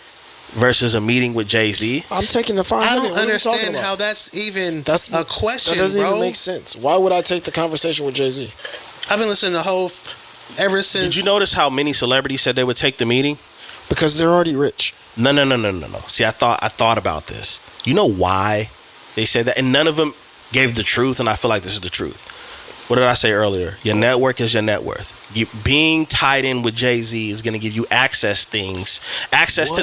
Speaker 1: versus a meeting with Jay-Z.
Speaker 3: I'm taking the 500.
Speaker 2: I don't understand how that's a question,
Speaker 3: that doesn't
Speaker 2: bro.
Speaker 3: even make sense. Why would I take the conversation with Jay-Z?
Speaker 2: I've been listening to ever since.
Speaker 1: Did you notice how many celebrities said they would take the meeting?
Speaker 3: Because they're already rich.
Speaker 1: No. See, I thought about this. You know why they said that? And none of them gave the truth, and I feel like this is the truth. What did I say earlier? Your network is your net worth. being tied in with Jay-Z is going to give you access to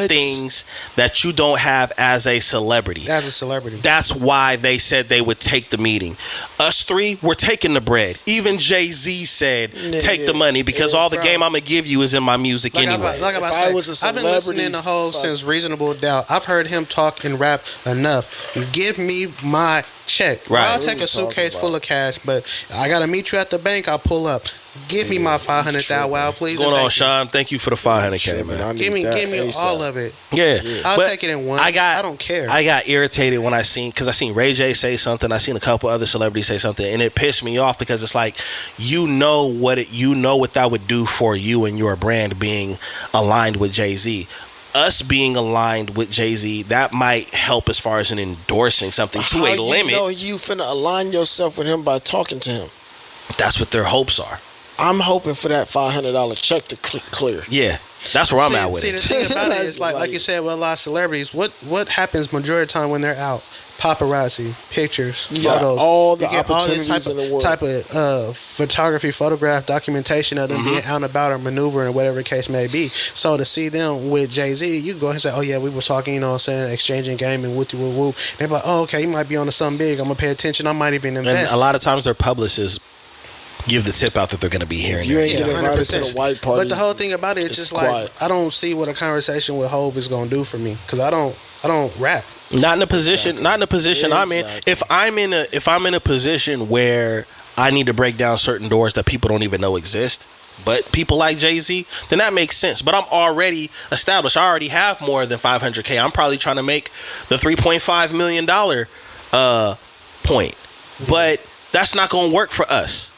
Speaker 1: things that you don't have as a celebrity. That's why they said they would take the meeting. Us three, we're taking the bread. Even Jay-Z said, take the money, because all the game I'm going to give you is in my music anyway.
Speaker 2: I've been listening to Hov since Reasonable Doubt. I've heard him talk and rap enough. Give me my check.
Speaker 1: Right.
Speaker 2: I'll take a suitcase full of cash, but I got to meet you at the bank. I'll pull up. Give me my 500,000, wow, please.
Speaker 1: What's going on, Sean? Thank you for the 500K, man.
Speaker 2: Give me all of it.
Speaker 1: Yeah.
Speaker 2: I'll take it in once. I don't care.
Speaker 1: I got irritated when I seen Ray J say something. I seen a couple other celebrities say something, and it pissed me off because it's like, what that would do for you and your brand being aligned with Jay-Z. Us being aligned with Jay-Z, that might help as far as an endorsing something to a limit.
Speaker 3: You finna align yourself with him by talking to him.
Speaker 1: That's what their hopes are.
Speaker 3: I'm hoping for that $500 check to clear.
Speaker 1: Yeah, that's where I'm at with it.
Speaker 2: The thing about it is like you said with a lot of celebrities, what happens majority of the time when they're out? Paparazzi, pictures, photos.
Speaker 3: All the opportunities in the world.
Speaker 2: Type of photography, photograph, documentation of them being out and about or maneuvering or whatever the case may be. So to see them with Jay-Z, you go ahead and say, oh yeah, we were talking, you know what I'm saying, exchanging game and whoop whoop whoop. They're like, oh okay, he might be on to something big. I'm going to pay attention. I might even invest.
Speaker 1: And a lot of times their publicists give the tip out that they're going to be hearing.
Speaker 3: You ain't getting invited to the white party.
Speaker 2: But the whole thing about it, it's just quiet. Like I don't see what a conversation with Hov is going to do for me because I don't rap.
Speaker 1: Not in a position I'm in. If I'm in a position where I need to break down certain doors that people don't even know exist, but people like Jay-Z, then that makes sense. But I'm already established. I already have more than 500K. I'm probably trying to make the $3.5 million point. But that's not going to work for us.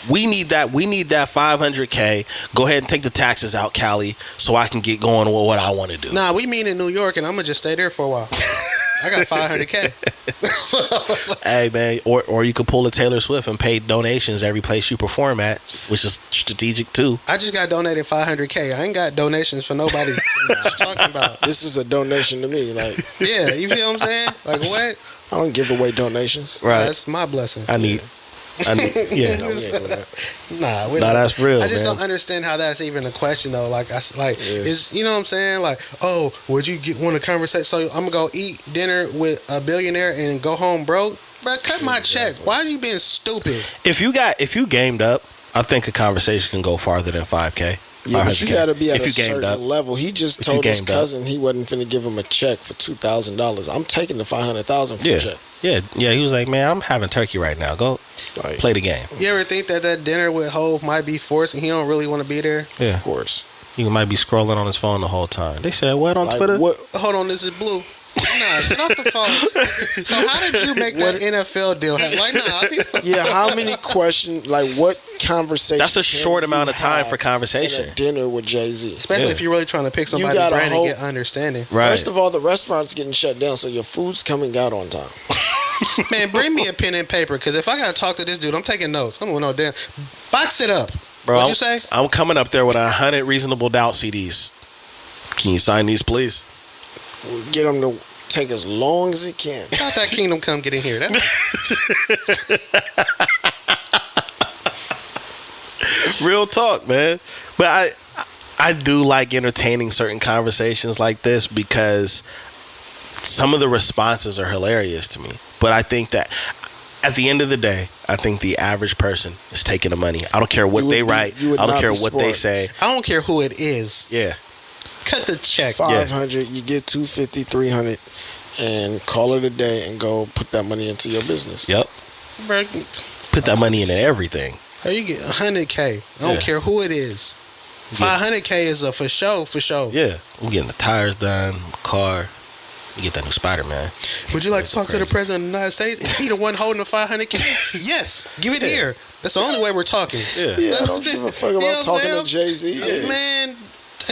Speaker 1: We need that 500K. Go ahead and take the taxes out, Cali, so I can get going with what I want to do.
Speaker 2: Nah, we mean in New York, and I'm gonna just stay there for a while. I got 500K.
Speaker 1: Hey man, or you could pull a Taylor Swift and pay donations every place you perform at, which is strategic too.
Speaker 2: I just got donated 500K. I ain't got donations for nobody. What you talking about?
Speaker 3: This is a donation to me. Like,
Speaker 2: yeah, you feel what I'm saying? Like what?
Speaker 3: I don't give away donations.
Speaker 1: Right,
Speaker 2: that's my blessing.
Speaker 1: Yeah.
Speaker 2: Nah,
Speaker 1: that's real.
Speaker 2: I just
Speaker 1: man.
Speaker 2: don't understand how that's even a question though. Is you know what I'm saying? Like, oh, would you want to conversate? So I'm gonna go eat dinner with a billionaire and go home broke? Bro, cut my check. Why are you being stupid?
Speaker 1: If you gamed up, I think a conversation can go farther than 5K.
Speaker 3: Yeah, but you got to be at a certain level. He just told his cousin he wasn't finna give him a check for $2,000. I'm taking the $500,000 for a check.
Speaker 1: Yeah. He was like, man, I'm having turkey right now. Go play the game.
Speaker 2: You ever think that dinner with Hov might be forced and he don't really want to be there?
Speaker 1: Yeah.
Speaker 3: Of course.
Speaker 1: He might be scrolling on his phone the whole time. They said what on Twitter?
Speaker 2: What? Hold on, this is Blue. Nah, get off the phone. So how did you make that NFL deal happen? Like, nah.
Speaker 3: Yeah, how many questions, like what conversation?
Speaker 1: That's a short amount of time for conversation.
Speaker 3: A dinner with Jay-Z.
Speaker 2: Especially if you're really trying to pick somebody's brand and get understanding.
Speaker 1: Right.
Speaker 3: First of all, the restaurant's getting shut down, so your food's coming out on time.
Speaker 2: Man, bring me a pen and paper, because if I got to talk to this dude, I'm taking notes. I'm going to know damn. Box it up.
Speaker 1: Bro,
Speaker 2: What'd you say?
Speaker 1: I'm coming up there with 100 Reasonable Doubt CDs. Can you sign these, please?
Speaker 3: We'll get them to take as long as it can.
Speaker 2: Shout that Kingdom Come get in here.
Speaker 1: Real talk, man. But I do like entertaining certain conversations like this because some of the responses are hilarious to me. But I think that at the end of the day, I think the average person is taking the money. I don't care what they write. I don't care what they say.
Speaker 2: I don't care who it is.
Speaker 1: Yeah.
Speaker 2: Cut the check.
Speaker 3: 500, you get 250, 300, and call it a day and go put that money into your business.
Speaker 1: Yep. Put that money into everything.
Speaker 2: You get 100K. I don't care who it is. 500K is a for sure.
Speaker 1: Yeah. I'm getting the tires done, car. You get that new Spider-Man.
Speaker 2: Would you like to talk to the President of the United States? Is he the one holding the 500K? Yes. Give it here. That's the only way we're talking.
Speaker 3: Yeah, I don't give a fuck about talking to Jay-Z. Yeah.
Speaker 2: Man,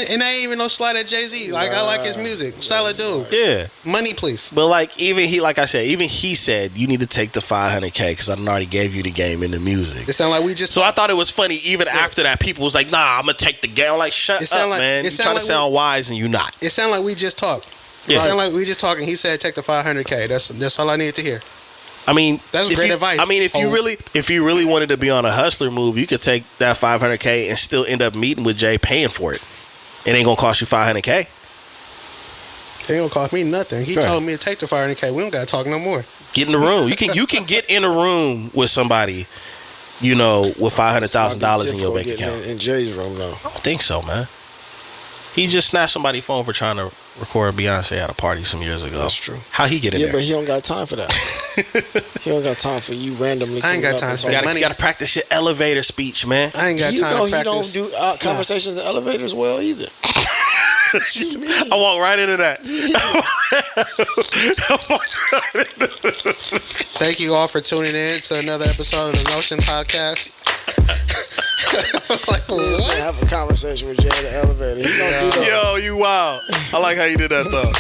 Speaker 2: and I ain't even no slight at Jay-Z. Like, I like his music. Solid dude.
Speaker 1: Yeah.
Speaker 2: Money, please.
Speaker 1: But like, he said, you need to take the 500K because I already gave you the game in the music.
Speaker 2: It sound like we just.
Speaker 1: So I thought it was funny. Even after that, people was like, "Nah, I'm gonna take the game." I'm like, shut up, man. You're trying to sound wise and you not.
Speaker 2: It sound like we just talked.
Speaker 1: Yeah.
Speaker 2: It sound like we just talking. He said, "Take the 500K." That's all I need to hear.
Speaker 1: I mean,
Speaker 2: that's great advice.
Speaker 1: I mean, if you really wanted to be on a hustler move, you could take that $500K and still end up meeting with Jay, paying for it. It ain't gonna cost you $500K.
Speaker 2: It ain't gonna cost me nothing. He told me to take the $500K. We don't gotta talk no more.
Speaker 1: Get in the room. You can get in a room with somebody, with $500,000 in your bank account.
Speaker 3: In Jay's room, though.
Speaker 1: I don't think so, man. He just snatched somebody's phone for trying to record Beyonce at a party some years ago.
Speaker 3: That's true.
Speaker 1: How he get in there?
Speaker 3: Yeah, but he don't got time for that. He don't got time for you randomly.
Speaker 2: I ain't got time for
Speaker 1: that. You gotta practice your elevator speech, man.
Speaker 2: I ain't got time to practice.
Speaker 3: You don't do conversations in elevators well either.
Speaker 1: I walk right into that.
Speaker 2: Thank you all for tuning in to another episode of the Notion podcast. Like,
Speaker 3: what? Have a conversation with Jay in the elevator.
Speaker 1: Yo, you wild. I like how you did that though.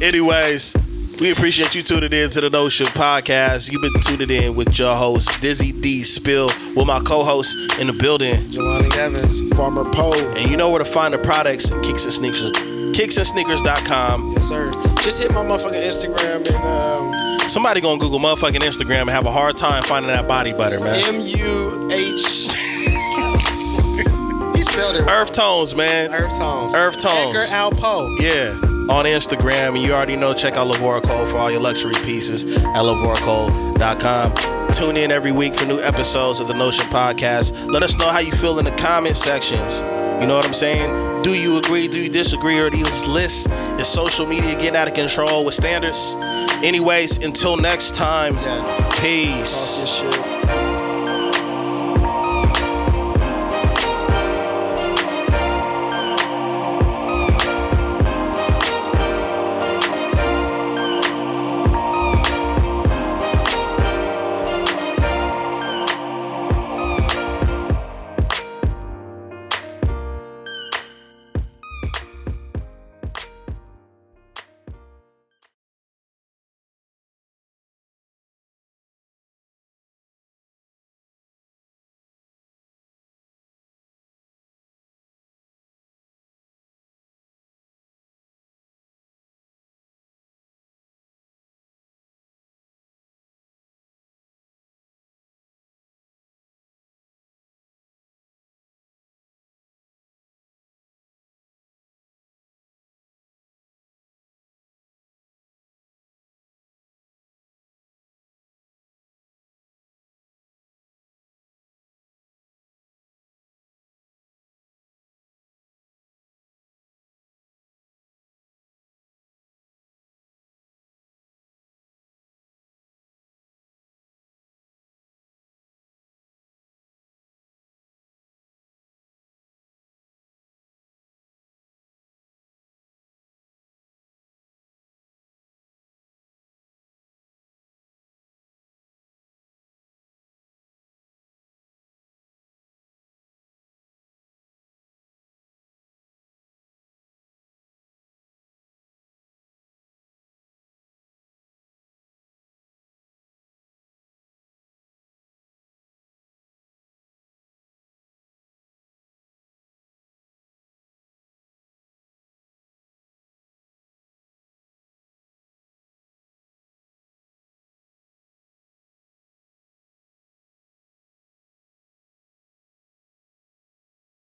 Speaker 1: Anyways, we appreciate you tuning in to the Notion podcast. You've been tuning in with your host Dizzy D Spill, with my co-host in the building,
Speaker 2: Jelani Evans,
Speaker 3: Farmer Poe.
Speaker 1: And you know where to find the products, Kicks and Sneakers, kicksandsneakers.com.
Speaker 2: Yes, sir.
Speaker 3: Just hit my motherfucking Instagram and
Speaker 1: somebody gonna Google motherfucking Instagram and have a hard time finding that body butter, man.
Speaker 3: MUH.
Speaker 2: He spelled it.
Speaker 1: Earth Tones, man.
Speaker 2: Earth Tones.
Speaker 1: Edgar
Speaker 2: Alpo.
Speaker 1: Yeah. On Instagram, and you already know, check out Lavora Cole for all your luxury pieces at lavoracole.com. Tune in every week for new episodes of the Notion podcast. Let us know how you feel in the comment sections. You know what I'm saying? Do you agree? Do you disagree? Or these lists? Is social media getting out of control with standards? Anyways, until next time,
Speaker 2: yes.
Speaker 1: Peace.
Speaker 3: Talk your shit.